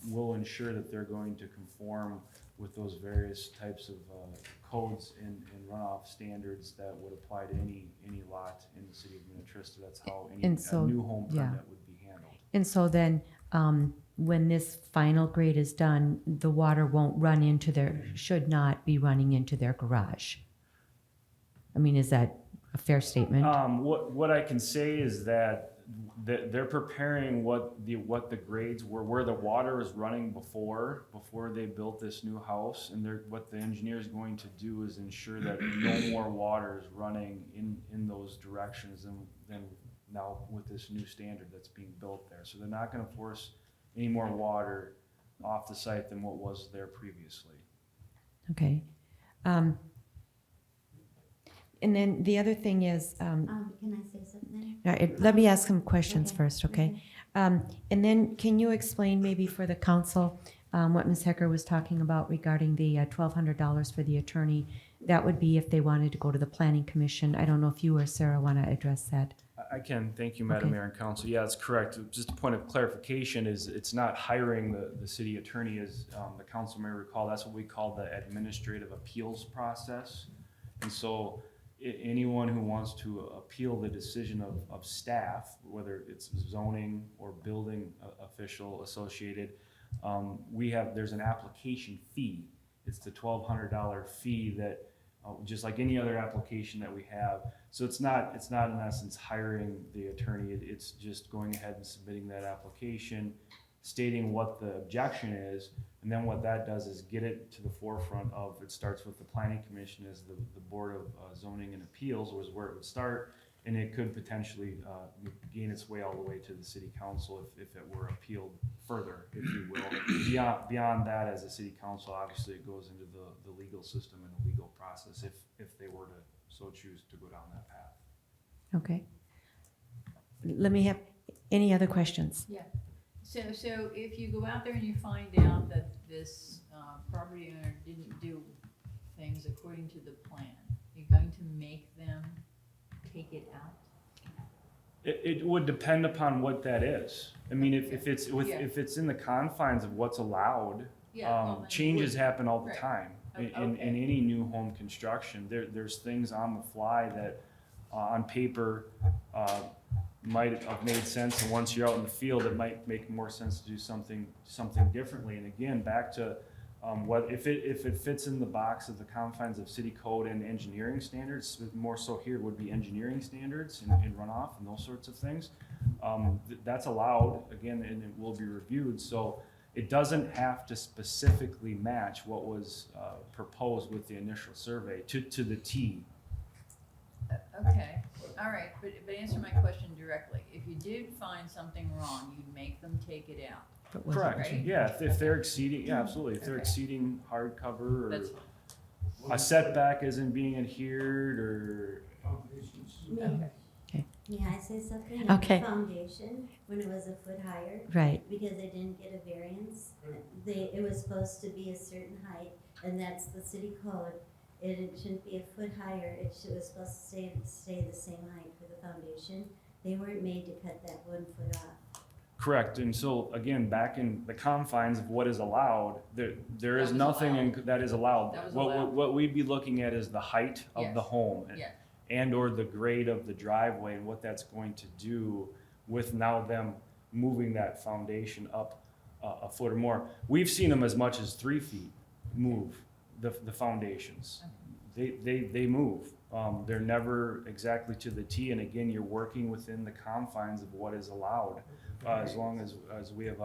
we'll ensure that they're going to conform with those various types of codes and runoff standards that would apply to any lot in the city of Minnetrista. That's how a new home permit would be handled. And so then, when this final grade is done, the water won't should not be running into their garage. I mean, is that a fair statement? What I can say is that they're preparing what the grades were, where the water was running before they built this new house, and what the engineer is going to do is ensure that no more water is running in those directions than now with this new standard that's being built there. So they're not going to force any more water off the site than what was there previously. Okay. And then the other thing is, Can I say something? let me ask some questions Okay. first, okay? And then can you explain maybe for the council what Ms. Hecker was talking about regarding the $1,200 for the attorney? That would be if they wanted to go to the planning commission. I don't know if you or Sarah want to address that. I can. Thank you, Madam Okay. Mayor and Council. Yeah, that's correct. Just a point of clarification is it's not hiring the city attorney, as the council may recall. That's what we call the administrative appeals process. And so anyone who wants to appeal the decision of staff, whether it's zoning or building official associated, there's an application fee. It's the $1,200 fee that just like any other application that we have. So it's not in essence hiring the attorney. It's just going ahead and submitting that application, stating what the objection is, and then what that does is get it to the forefront of, it starts with the planning commission as the board of zoning and appeals was where it would start, and it could potentially gain its way all the way to the city council if it were appealed further, if you will. Beyond that, as a city council, obviously it goes into the legal system and the legal process if they were to so choose to go down that path. Okay. Let me have any other questions? Yeah. So if you go out there and you find out that this property owner didn't do things according to the plan, you're going to make them take it out? It would depend upon what that is. I mean, if it's Yeah. if it's in the confines of what's allowed, Yeah, well, then it changes would. happen all the Right. time in Okay. any new home construction. There's things on the fly that on paper might have made sense, and once you're out in the field, it might make more sense to do something differently. And again, back to what if it fits in the box of the confines of city code and engineering standards, more so here would be engineering standards and runoff and those sorts of things. That's allowed again, and it will be reviewed. So it doesn't have to specifically match what was proposed with the initial survey to the T. Okay, all right, but answer my question directly. If you did find something wrong, you'd make them take it out. But wasn't- Correct. Right? Yeah, if they're exceeding, yeah, absolutely. If they're Okay. exceeding hardcover or That's a setback isn't being adhered or. okay. May I say something? Okay. The foundation, when it was a foot higher, Right. because they didn't get a variance, it was supposed to be a certain height, and that's the city code. It shouldn't be a foot higher, was supposed to stay the same height for the foundation. They weren't made to cut that 1 foot off. Correct, and so again, back in the confines of what is allowed, there That is was nothing allowed. that is allowed. That was What allowed. what we'd be looking at is the height of the Yes. home Yeah, and or the grade of the driveway and what that's going to do with now them moving that foundation up a foot or more. We've seen them as much as 3 feet move the foundations. They move. They're never exactly to the T, and again, you're working within the confines of what is allowed, as long as we have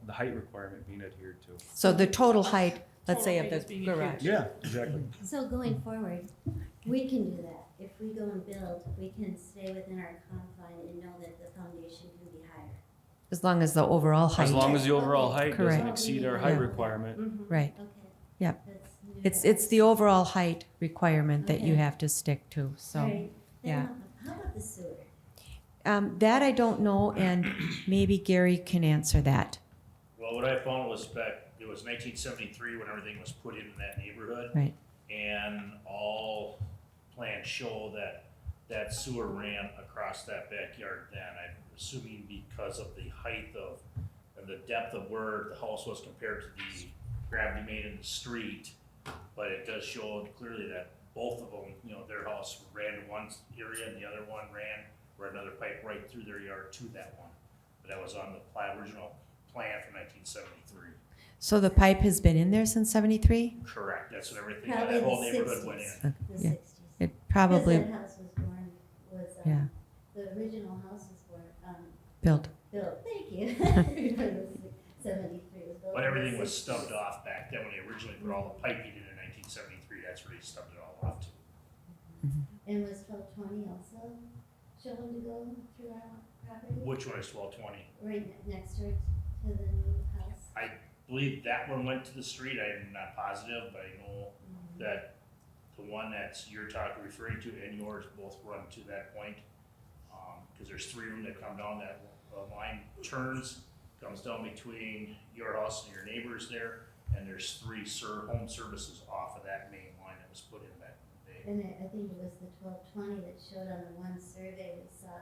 the height requirement being adhered to. So the total height, let's say, of the garage. Yeah, exactly. So going forward, we can do that. If we go and build, we can stay within our confine and know that the foundation can be higher. As long as the overall height. As long as the overall height doesn't Correct. exceed our Yeah. height requirement. Right. Okay. Yep. That's new. It's the overall height requirement that you Okay. have to stick to, so. Right. yeah. Then how about the sewer? That I don't know, and maybe Gary can answer that. Well, what I found was it was 1973 when everything was put in that neighborhood. Right. And all plans show that sewer ran across that backyard then. I'm assuming because of the height of, and the depth of where the house was compared to the gravity main in the street. But it does show clearly that both of them, their house ran to one area and the other one ran another pipe right through their yard to that one. But that was on the original plan from 1973. So the pipe has been in there since 73? Correct, that's what everything, Probably that whole the neighborhood went 60s. in. The Yeah. 60s. It probably Because that house was Yeah. the original house was built. built, thank you. 73 was built. But in the everything was 60s. stubbed off back then when they originally put all the piping in 1973, that's where they stubbed it all off to. And was 1220 also shown to go through our property? Which one is 1220? Right next door to the new house? I believe that one went to the street, I am not positive, but I know that the one that's you're referring to and yours both run to that point. Cause there's 3 of them that come down that line, turns, comes down between your house and your neighbors there, and there's 3 home services off of that main line that was put in that day. And I think it was the 1220 that showed on the one survey we saw.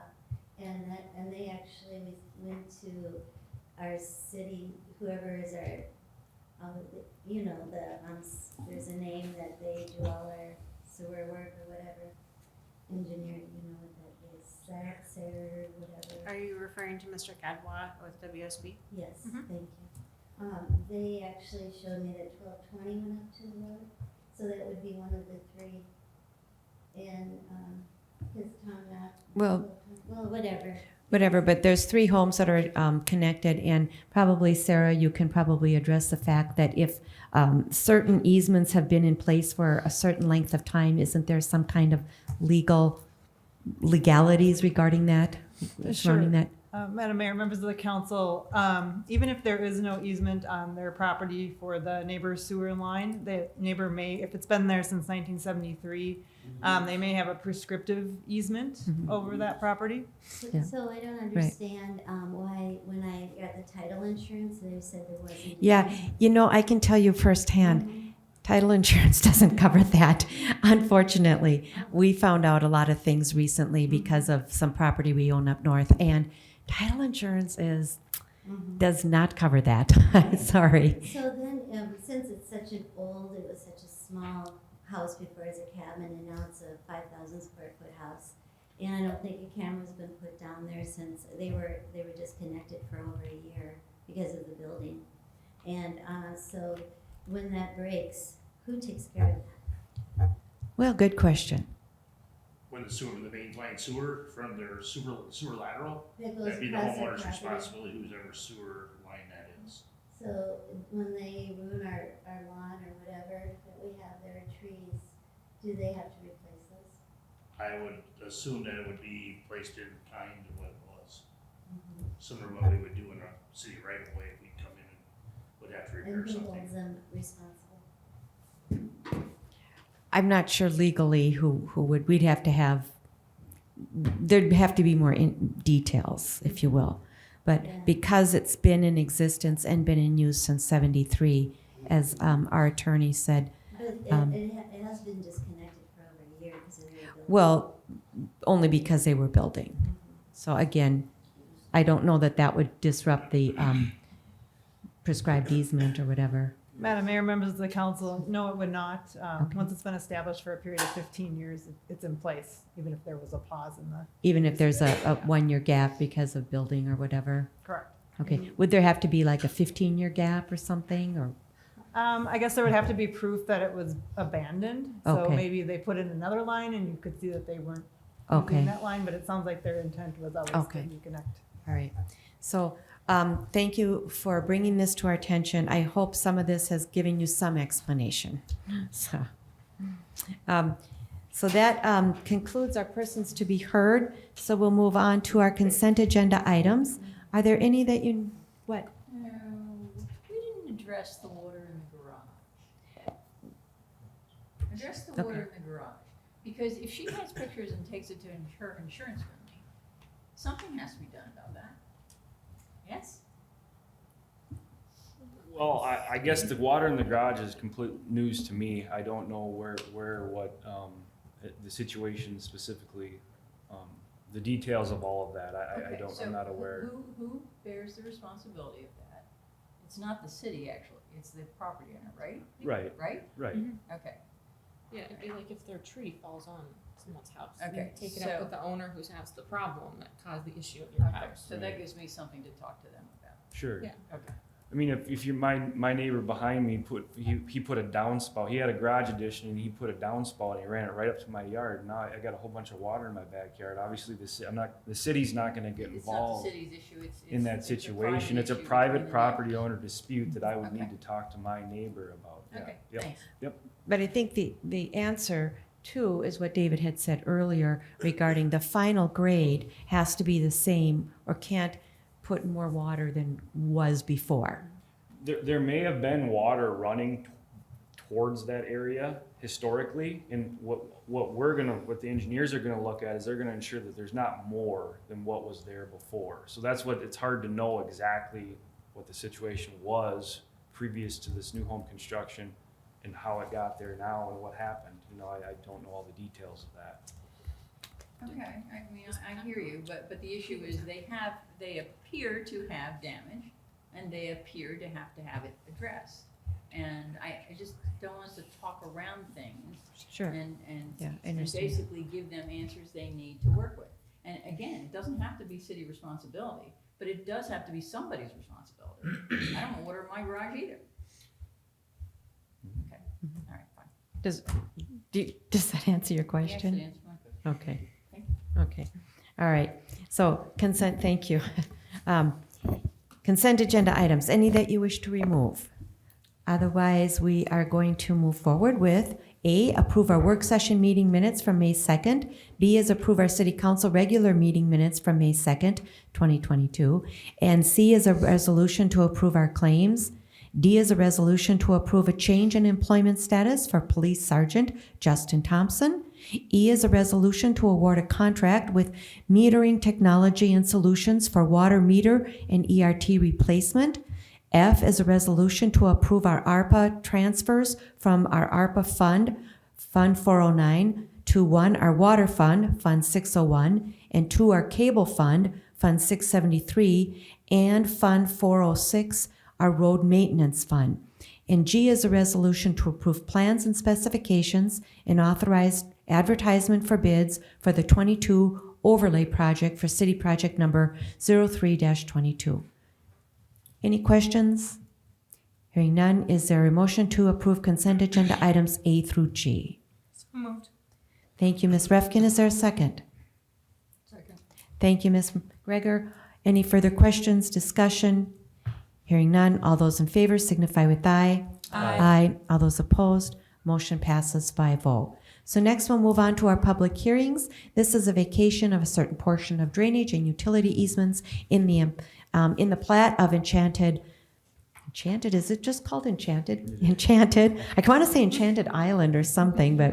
And they actually, we went to our city, whoever is our, there's a name that they do all our sewer work or whatever. Engineer, what that is, Sarah, whatever. Are you referring to Mr. Cadwa with WSB? Yes, Mhm. thank you. They actually showed me that 1220 went up to the road, so that would be one of the 3. And, his Tom not. Well, Whatever. Whatever, but there's 3 homes that are connected, and probably, Sarah, you can probably address the fact that if certain easements have been in place for a certain length of time, isn't there some kind of legalities regarding that? Surrounding that? Madam Mayor, members of the council, even if there is no easement on their property for the neighbor's sewer line, the neighbor may, if it's been there since 1973, they may have a prescriptive easement over that property. Yeah. So I don't understand why, when I got a title insurance, and they said there wasn't. Yeah, I can tell you firsthand, Mhm. title insurance doesn't cover that, unfortunately. We found out a lot of things recently because of some property we own up north, and title insurance does not cover that. Sorry. So then, since it's such an old, it was such a small house before as a cabin, and now it's a 5,000 square foot house. And I don't think a camera's been put down there since they were disconnected for over a year because of the building. And so when that breaks, who takes care of that? Well, good question. When the main line sewer from their sewer lateral, That goes that'd be the across their homeowner's property. responsibility, whoever sewer line that is. So when they ruin our lawn or whatever that we have there, trees, do they have to replace those? I would assume that it would be placed in kind to what it was. Similar to what we would do in a city right away, if we come in and would have to repair And who something. holds them responsible? I'm not sure legally who would, we'd have to have, there'd have to be more details, if you will. But Yeah. because it's been in existence and been in use since 73, as our attorney said, But it has been disconnected for over a year because of the building. well, only because they were building. So again, I don't know that would disrupt the prescribed easement or whatever. Madam Mayor, members of the council, no, it would not. Okay. Once it's been established for a period of 15 years, it's in place, even if there was a pause in the, Even if there's a 1-year gap because of building or whatever. correct. Okay, would there have to be like a 15-year gap or something, or? I guess there would have to be proof that it was abandoned. So Okay. maybe they put in another line and you could see that they weren't Okay. using that line, but it sounds like their intent was always to Okay. reconnect. All right. So thank you for bringing this to our attention. I hope some of this has given you some explanation. So that concludes our persons to be heard. So we'll move on to our consent agenda items. Are there any that you, what? No, we didn't address the water in the garage. Address the water in the garage, because if she has pictures and takes it to her insurance company, something has to be done about that. Yes? Well, I guess the water in the garage is complete news to me. I don't know what, the situation specifically, the details of all of that. I Okay, don't, so I'm not aware. Who bears the responsibility of that? It's not the city, actually, it's the property owner, right? Right, Right? right. Okay. Yeah, it'd be like if their tree falls on someone's house. and Okay, you take it so- up with the owner who has the problem that caused the issue at your Okay, house. so that gives me something to talk to them about. Sure. Yeah. Okay. I mean, if you're my neighbor behind me he put a downspout. He had a garage addition and he put a downspout and he ran it right up to my yard. Now I got a whole bunch of water in my backyard. Obviously, the city's not going to get It's not involved the city's issue, it's. in that it's a private situation. It's a issue private between the property neighbors. owner dispute that I would need Okay. to talk to my neighbor about. Yeah. Okay, Yep. thanks. But I think the answer too is what David had said earlier regarding the final grade has to be the same or can't put more water than was before. There may have been water running towards that area historically, and what the engineers are gonna look at is they're gonna ensure that there's not more than what was there before. So that's what, it's hard to know exactly what the situation was previous to this new home construction and how it got there now and what happened. I don't know all the details of that. Okay, I mean, I hear you, but the issue is they appear to have damage, and they appear to have it addressed. And I just don't want us to talk around things Sure. and Yeah, I and understand. basically give them answers they need to work with. And again, it doesn't have to be city responsibility, but it does have to be somebody's responsibility. I don't want water in my garage either. Okay, all right, fine. Does that answer your You question? actually answered my question. Okay. Thank Okay. All right. So consent, thank you. Consent agenda items, any that you wish to remove? Otherwise, we are going to move forward with A, approve our work session meeting minutes from May 2nd. B is approve our city council regular meeting minutes from May 2nd, 2022. And C is a resolution to approve our claims. D is a resolution to approve a change in employment status for Police Sergeant Justin Thompson. E is a resolution to award a contract with Metering Technology and Solutions for water meter and ERT replacement. F is a resolution to approve our ARPA transfers from our ARPA fund, Fund 409, to 1, our water fund, Fund 601, and 2, our cable fund, Fund 673, and Fund 406, our road maintenance fund. And G is a resolution to approve plans and specifications and authorize advertisement for bids for the 22 overlay project for city project number 03-22. Any questions? Hearing none, is there a motion to approve consent agenda items A through G? So moved. Thank you, Ms. Refkin. Is there a second? Second. Thank you, Ms. McGregor. Any further questions, discussion? Hearing none, all those in favor signify with aye. Aye. All those opposed, motion passes 5-0. So next we'll move on to our public hearings. This is a vacation of a certain portion of drainage and utility easements in the plat of Enchanted, is it just called Enchanted? Enchanted. I want to say Enchanted Island or something, but,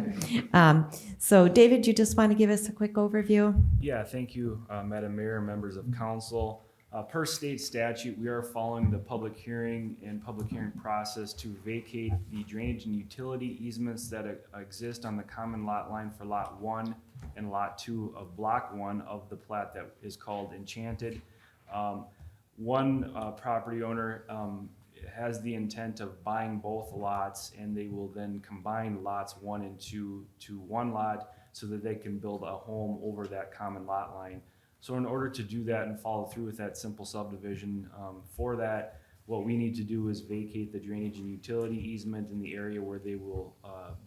so David, you just want to give us a quick overview? Yeah, thank you, Madam Mayor, members of council. Per state statute, we are following the public hearing and public hearing process to vacate the drainage and utility easements that exist on the common lot line for Lot 1 and Lot 2 of Block 1 of the plat that is called Enchanted. One property owner has the intent of buying both lots, and they will then combine lots 1 and 2 to one lot so that they can build a home over that common lot line. So in order to do that and follow through with that simple subdivision, for that, what we need to do is vacate the drainage and utility easement in the area where they will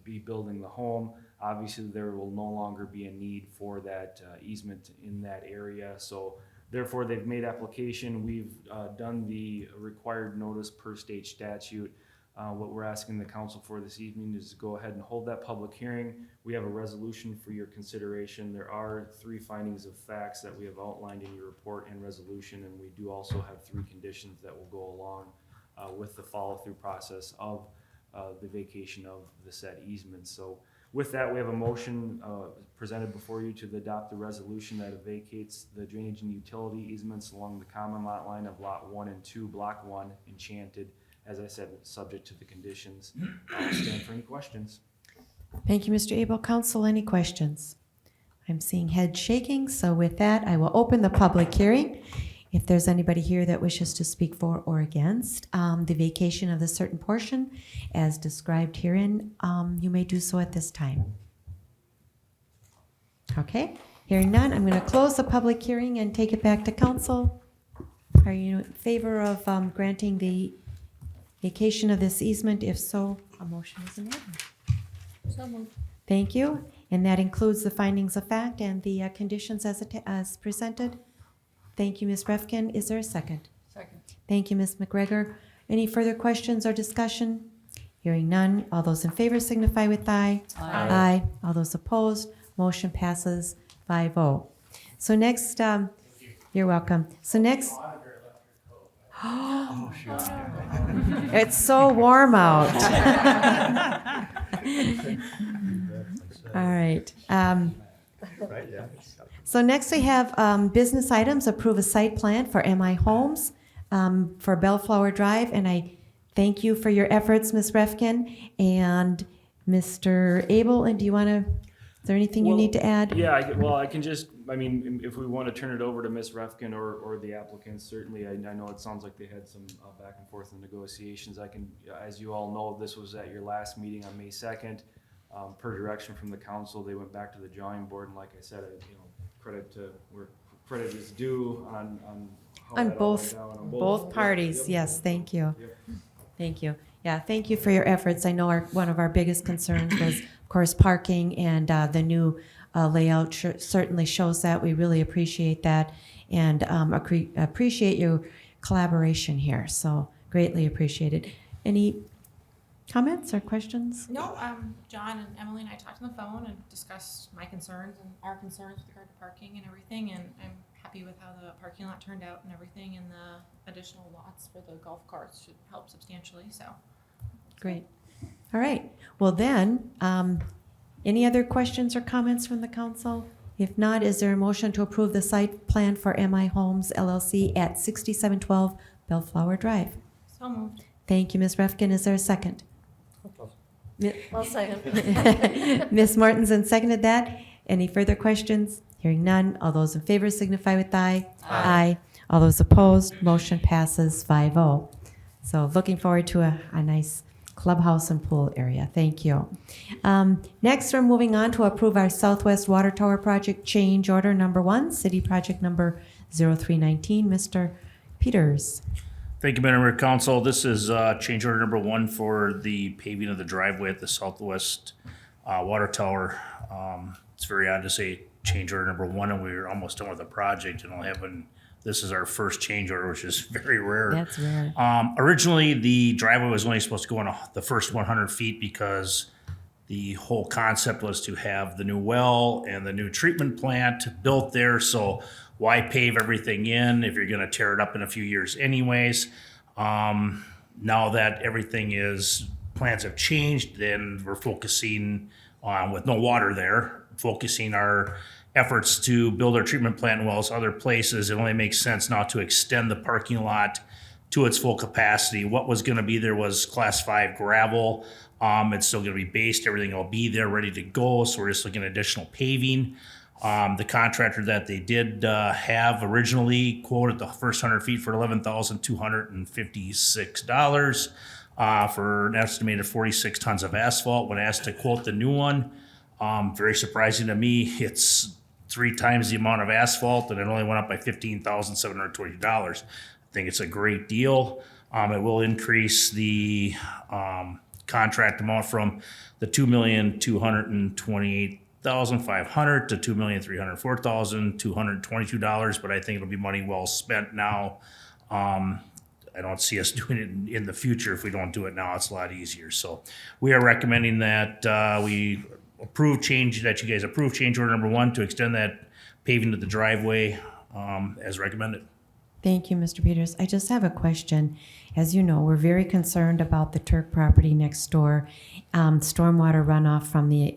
be building the home. Obviously, there will no longer be a need for that easement in that area. So therefore, they've made application. We've done the required notice per state statute. What we're asking the council for this evening is to go ahead and hold that public hearing. We have a resolution for your consideration. There are 3 findings of facts that we have outlined in your report and resolution, and we do also have 3 conditions that will go along with the follow-through process of the vacation of the said easement. So with that, we have a motion presented before you to adopt the resolution that vacates the drainage and utility easements along the common lot line of Lot 1 and 2, Block 1, Enchanted. As I said, subject to the conditions. I'll stand for any questions. Thank you, Mr. Abel. Council, any questions? I'm seeing head shaking, so with that, I will open the public hearing. If there's anybody here that wishes to speak for or against the vacation of the certain portion as described herein, you may do so at this time. Okay, hearing none, I'm going to close the public hearing and take it back to council. Are you in favor of granting the vacation of this easement? If so, a motion is in order. So moved. Thank you. And that includes the findings of fact and the conditions as presented. Thank you, Ms. Refkin. Is there a second? Second. Thank you, Ms. McGregor. Any further questions or discussion? Hearing none. All those in favor signify with aye. Aye. All those opposed, motion passes 5-0. So next, you're welcome. So next, Oh, shoot. it's so warm out. All right. Right, yeah. So next we have business items, approve a site plan for MI Homes for Bellflower Drive. And I thank you for your efforts, Ms. Refkin and Mr. Abel. And do you want to, is there anything you need to add? Yeah, I can just, I mean, if we want to turn it over to Ms. Refkin or the applicants, certainly, I know it sounds like they had some back and forth in negotiations. I can, as you all know, this was at your last meeting on May 2nd. Per direction from the council, they went back to the drawing board, and like I said, credit to where credit is due on how On that all went both, down on both parties, Yep. yes, thank you. Yep. Thank you. Yeah, thank you for your efforts. I know one of our biggest concerns was, of course, parking, and the new layout certainly shows that. We really appreciate that, and appreciate your collaboration here, so greatly appreciated. Any comments or questions? No, John and Emily and I talked on the phone and discussed my concerns and our concerns with regard to parking and everything, and I'm happy with how the parking lot turned out and everything, and the additional lots for the golf carts should help substantially, so. Great. All right. Well then, any other questions or comments from the council? If not, is there a motion to approve the site plan for MI Homes LLC at 6712 Bellflower Drive? So moved. Thank you, Ms. Refkin. Is there a second? I'll second. Ms. Mortensen seconded that. Any further questions? Hearing none. All those in favor signify with aye. Aye. All those opposed, motion passes 5-0. So looking forward to a nice clubhouse and pool area. Thank you. Next, we're moving on to approve our Southwest Water Tower Project Change Order Number 1, City Project Number 0319. Mr. Peters. Thank you, Madam Mayor, Council. This is change order number 1 for the paving of the driveway at the Southwest Water Tower. It's very odd to say change order number 1 and we're almost done with the project and this is our first change order, which is very rare. That's rare. Originally, the driveway was only supposed to go on the first 100 feet because the whole concept was to have the new well and the new treatment plant built there. So why pave everything in if you're going to tear it up in a few years anyways? Now that plans have changed, then we're focusing on, with no water there, focusing our efforts to build our treatment plant wells other places. It only makes sense now to extend the parking lot to its full capacity. What was going to be there was class 5 gravel. It's still going to be based. Everything will be there ready to go. So we're just looking at additional paving. The contractor that they did have originally quoted the first 100 feet for $11,256 for an estimated 46 tons of asphalt. When asked to quote the new one, very surprising to me, it's 3 times the amount of asphalt and it only went up by $15,722. I think it's a great deal. It will increase the contract amount from the $2,228,500 to $2,304,222, but I think it'll be money well spent now. I don't see us doing it in the future. If we don't do it now, it's a lot easier. So we are recommending that you guys approve change order number 1 to extend that paving to the driveway as recommended. Thank you, Mr. Peters. I just have a question. As you know, we're very concerned about the Turk property next door, stormwater runoff from the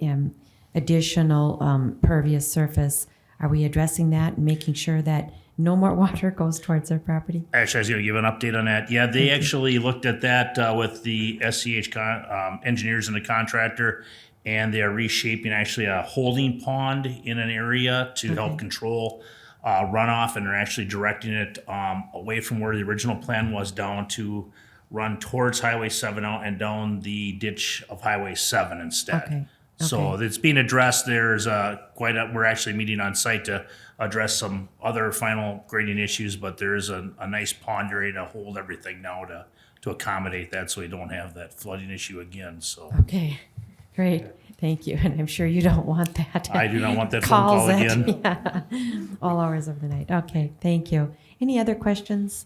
additional pervious surface. Are we addressing that and making sure that no more water goes towards their property? Actually, I was going to give an update on that. Yeah, they actually looked at that with the SCH engineers and the contractor, and they are reshaping actually a holding pond in an area to help control runoff, and they're actually directing it away from where the original plan was down to run towards Highway 7 out and down the ditch of Highway 7 instead. Okay. So it's being addressed. There's we're actually meeting on site to address some other final grading issues, but there is a nice pond area to hold everything now to accommodate that so we don't have that flooding issue again. So Okay, great. Thank you. And I'm sure you don't want that. I do not want that phone calls call again. Yeah. All hours of the night. Okay, thank you. Any other questions?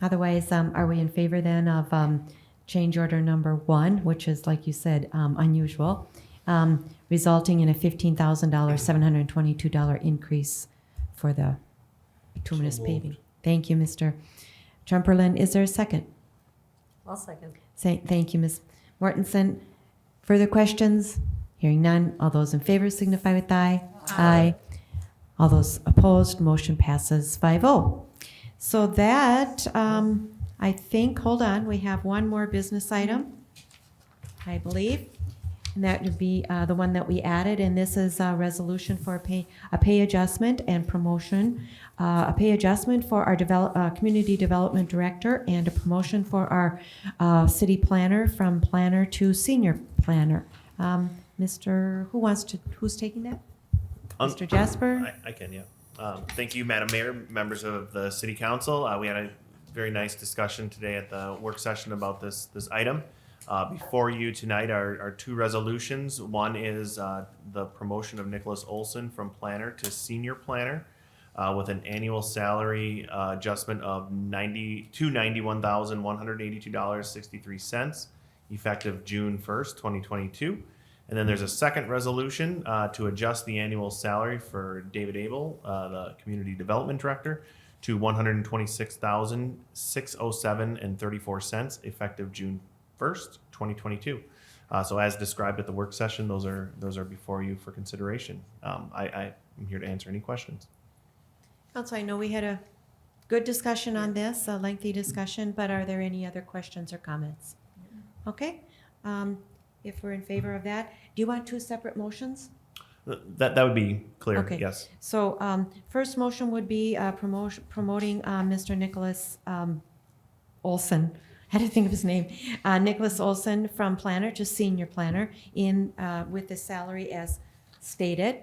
Otherwise, are we in favor then of change order number 1, which is, like you said, unusual, resulting in a $15,722 increase for the bituminous paving? Thank you, Mr. Trumperlin. Is there a second? I'll second. Thank you, Ms. Mortensen. Further questions? Hearing none. All those in favor signify with aye. Aye. All those opposed, motion passes 5-0. So that, I think, hold on, we have one more business item, I believe. And that would be the one that we added, and this is a resolution for a pay adjustment and promotion. A pay adjustment for our community development director and a promotion for our city planner from planner to senior planner. Who's taking that? Mr. Jasper? I can, yeah. Thank you, Madam Mayor, members of the City Council. We had a very nice discussion today at the work session about this item. Before you tonight are 2 resolutions. One is the promotion of Nicholas Olson from planner to senior planner with an annual salary adjustment of $91,182.63 effective June 1st, 2022. And then there's a second resolution to adjust the annual salary for David Abel, the Community Development Director, to $126,607.34 effective June 1st, 2022. So as described at the work session, those are before you for consideration. I'm here to answer any questions. Council, I know we had a good discussion on this, a lengthy discussion, but are there any other questions or comments? Okay, if we're in favor of that, do you want two separate motions? That would be clear, Okay. yes. So first motion would be promoting Mr. Nicholas Olson. I had to think of his name. Nicholas Olson from planner to senior planner in with the salary as stated.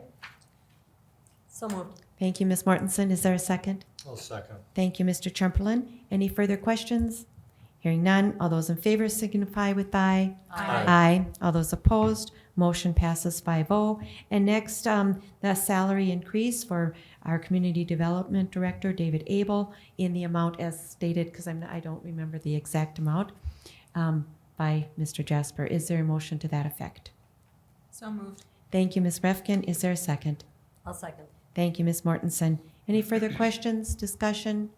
So moved. Thank you, Ms. Mortensen. Is there a second? I'll second. Thank you, Mr. Chamberlain. Any further questions? Hearing none. All those in favor signify with aye. Aye. Aye. All those opposed, motion passes 5-0. And next, the salary increase for our Community Development Director, David Abel, in the amount as stated, because I don't remember the exact amount, by Mr. Jasper. Is there a motion to that effect? So moved. Thank you, Ms. Refkin. Is there a second? I'll second. Thank you, Ms. Mortensen. Any further questions, discussion?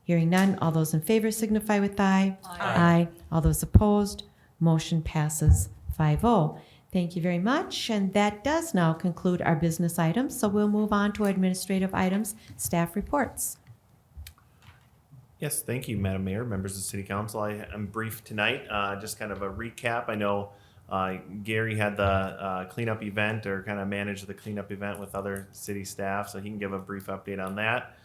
Hearing none, all those in favor signify with aye. Aye. All those opposed, motion passes 5-0. Thank you very much, and that does now conclude our business items, so we'll move on to administrative items, staff reports. Yes, thank you, Madam Mayor, members of the City Council. I am brief tonight, just kind of a recap. I know Gary had the cleanup event or kind of managed the cleanup event with other city staff, so he can give a brief update on that.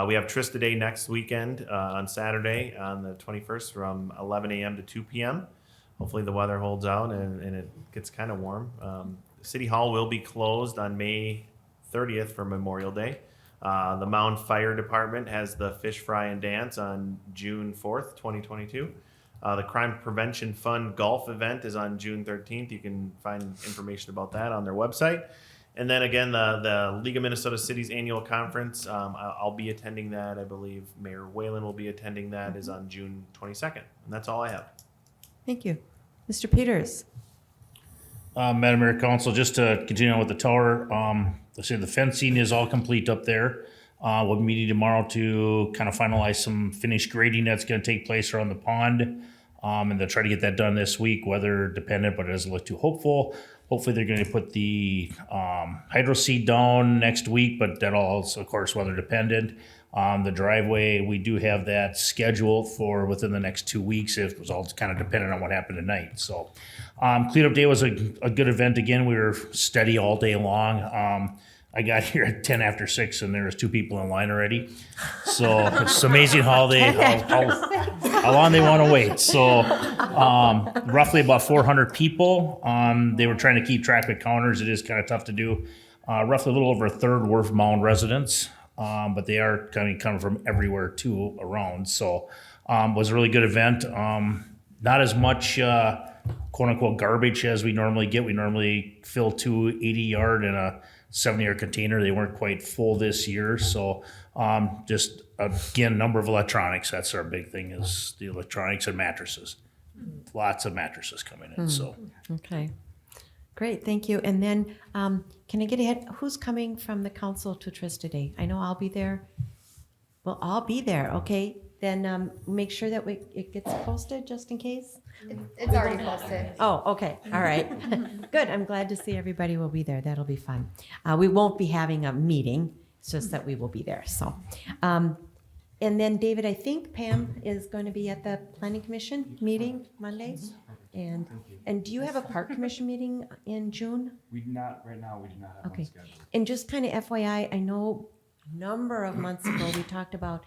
We have Trista Day next weekend on Saturday on the 21st from 11 a.m. to 2 p.m. Hopefully the weather holds out and it gets kind of warm. City Hall will be closed on May 30th for Memorial Day. The Mound Fire Department has the Fish Fry and Dance on June 4th, 2022. The Crime Prevention Fund Golf event is on June 13th. You can find information about that on their website. And then again, the League of Minnesota Cities annual conference, I'll be attending that. I believe Mayor Whalen will be attending that, is on June 22nd. And that's all I have. Thank you. Mr. Peters. Madam Mayor, Council, just to continue on with the tower, let's say the fencing is all complete up there. We'll be meeting tomorrow to kind of finalize some finished grading that's going to take place around the pond. And they'll try to get that done this week, weather dependent, but it doesn't look too hopeful. Hopefully they're going to put the hydro seed down next week, but that'll also, of course, weather dependent. The driveway, we do have that scheduled for within the next 2 weeks. It was all kind of dependent on what happened tonight. So cleanup day was a good event. Again, we were steady all day long. I got here at 10 after 6 and there was 2 people in line already. So it's amazing how long they want to wait. So roughly about 400 people. They were trying to keep track of counters. It is kind of tough to do. Roughly a little over a third were Mound residents, but they are coming from everywhere too around. So it was a really good event. Not as much quote unquote garbage as we normally get. We normally fill 2 80-yard in a 70-yard container. They weren't quite full this year. So just again, number of electronics. That's our big thing, is the electronics and mattresses. Lots of mattresses coming in. So Okay. Great, thank you. And then can I get ahead? Who's coming from the council to Trista Day? I know I'll be there. Well, I'll be there, okay? Then make sure that it gets posted just in case. It's already posted. Oh, okay, all right. Good, I'm glad to see everybody will be there. That'll be fun. We won't be having a meeting, it's just that we will be there, so. And then, David, I think Pam is going to be at the Planning Commission meeting Monday? And do you have a Park Commission meeting in June? We do not, right now, we do not have Okay. one scheduled. And just kind of FYI, I know a number of months ago, we talked about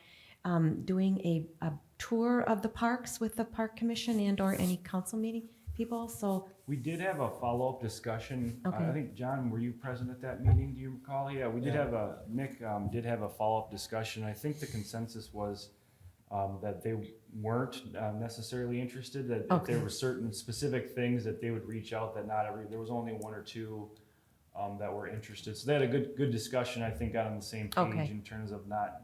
doing a tour of the parks with the Park Commission and or any council meeting people, so. We did have a follow-up discussion. Okay. I think, John, were you present at that meeting? Do you recall? Yeah, we did have Nick did have a follow-up discussion. I think the consensus was that they weren't necessarily interested, that if there were certain specific things that they would reach out, that there was only 1 or 2 that were interested. So they had a good discussion, I think, got on the same page in terms of not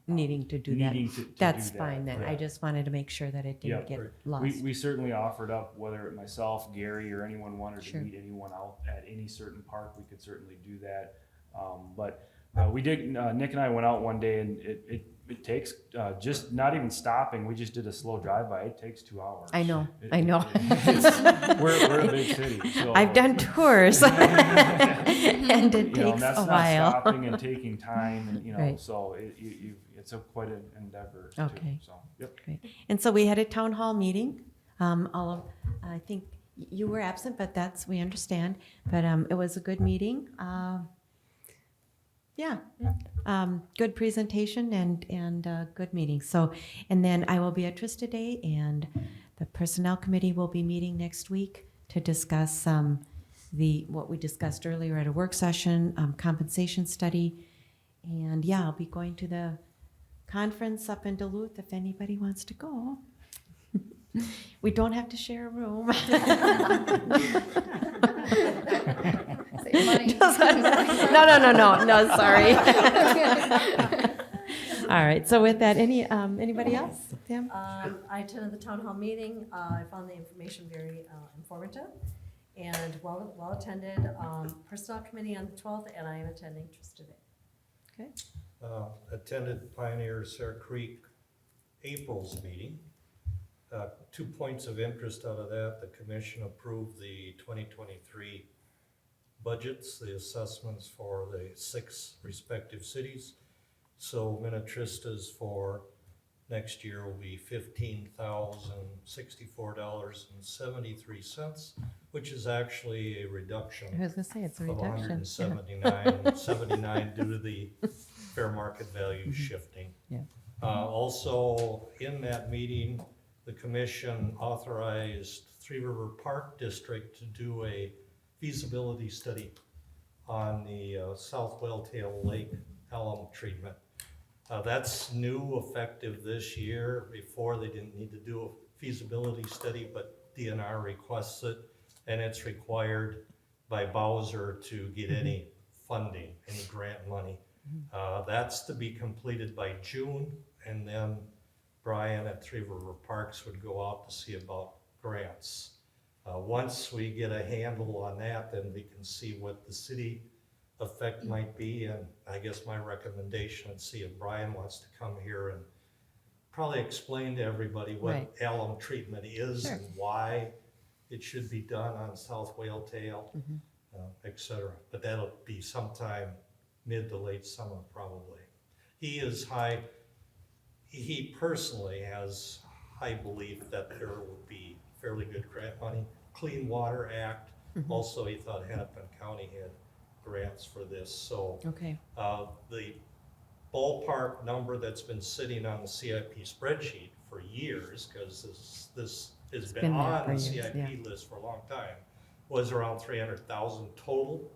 Needing to do that. That's fine then. I just wanted to make sure that it didn't get lost. We certainly offered up, whether it myself, Gary, or anyone wanted to meet anyone out at any certain park, we could certainly do that. But we did, Nick and I went out one day and it It takes, just not even stopping, we just did a slow drive-by, it takes 2 hours. I know, I know. We're a big city, so. I've done tours, and it You know, takes that's a not while. stopping and taking time, and, you know, Right. so it's quite an endeavor too, Okay. so, yep. And so we had a town hall meeting. I think you were absent, but we understand. But it was a good meeting. Good presentation and good meeting. So, and then I will be at Trista Day, and the Personnel Committee will be meeting next week to discuss what we discussed earlier at a work session, compensation study. And yeah, I'll be going to the conference up in Duluth if anybody wants to go. We don't have to share a room. Save money. No, sorry. All right, so with that, anybody else? Tim? I attended the town hall meeting. I found the information very informative and well attended. Personnel committee on the 12th, and I am attending Trista Day. Okay. Attended Pioneer Sarah Creek April's meeting. 2 points of interest out of that: the commission approved the 2023 budgets, the assessments for the 6 respective cities. So Minnetrista's for next year will be $15,064.73, which is actually a reduction I was gonna say, it's a of reduction. 179 due to the fair market value shifting. Yeah. Also, in that meeting, the commission authorized Three River Park District to do a feasibility study on the South Welltail Lake alum treatment. That's new, effective this year. Before, they didn't need to do a feasibility study, but DNR requests it, and it's required by Bowser to get any funding, any grant money. That's to be completed by June, and then Brian at Three River Parks would go out to see about grants. Once we get a handle on that, then we can see what the city effect might be, and I guess my recommendation, and see if Brian wants to come here and probably explain to everybody what Right. alum treatment is Sure. and why it should be done on South Whaletail, et cetera. But that'll be sometime mid to late summer probably. He personally has high belief that there will be fairly good grant money. Clean Water Act, also he thought Hennepin County had grants for this, so Okay. the ballpark number that's been sitting on the CIP spreadsheet for years, because this has been been there on for the years, CIP list for a long time, was around 300,000 total,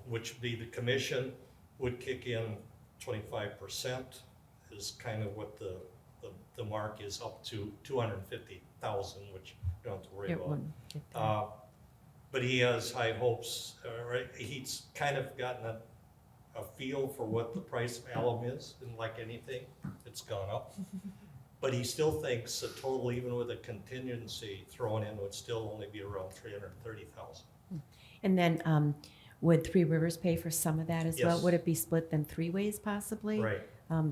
which would be the commission would kick in 25%, is kind of what the mark is, up to 250,000, which you don't have to worry It about. wouldn't get there. But he has high hopes, right? He's kind of gotten a feel for what the price of alum is, and like anything, it's gone up. But he still thinks the total, even with a contingency thrown in, would still only be around 330,000. And then would Three Rivers pay for some of that as well? Yes. Would it be split then 3 ways possibly? Right.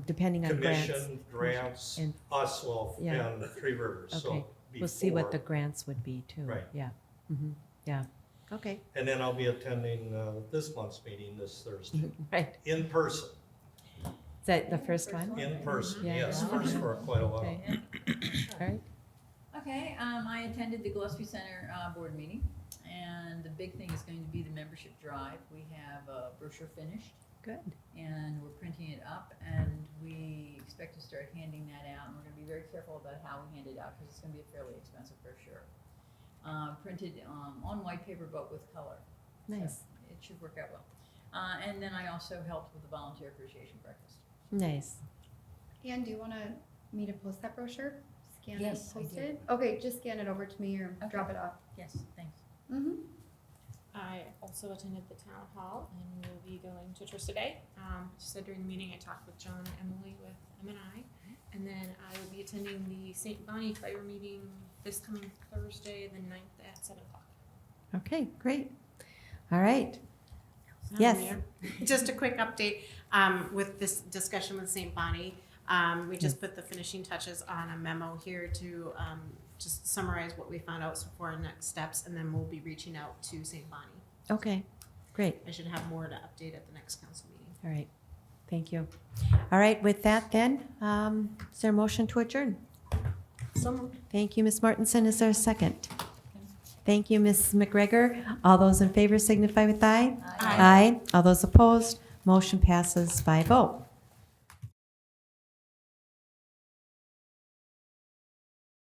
Depending on grants? Commission, grants, And- us, well, Yeah. and the Three Rivers, so. Okay. We'll see what the before. grants would be too. Right. Yeah. Yeah. Okay. And then I'll be attending this month's meeting this Thursday, Right. in person. Is that the first one? In person, Yeah. yes, first for quite a while. Okay. All right. Okay, I attended the Gillespie Center board meeting, and the big thing is going to be the membership drive. We have a brochure finished, Good. and we're printing it up, and we expect to start handing that out, and we're gonna be very careful about how we hand it out, because it's gonna be a fairly expensive brochure. Printed on white paper, but with color. Nice. So it should work out well. And then I also helped with the volunteer appreciation breakfast. Nice. Ann, do you want me to post that brochure? Scan Yes, it, I post do. it? Okay, just scan it over to me or Okay. drop it off. Yes, thanks. I also attended the town hall and will be going to Trista Day. She said during the meeting I talked with John and Emily with M&I. And then I will be attending the St. Bonnie Fire meeting this coming Thursday, the 9th at 7 o'clock. Okay, great. All right. Yes. Mayor. Just a quick update with this discussion with St. Bonnie. We just put the finishing touches on a memo here to just summarize what we found out for our next steps, and then we'll be reaching out to St. Bonnie. Okay, great. I should have more to update at the next council meeting. All right, thank you. All right, with that then, is there a motion to adjourn? Thank you, Ms. Mortensen. Is there a second? Thank you, Ms. McGregor. All those in favor signify with aye. Aye. All those opposed, motion passes 5-0.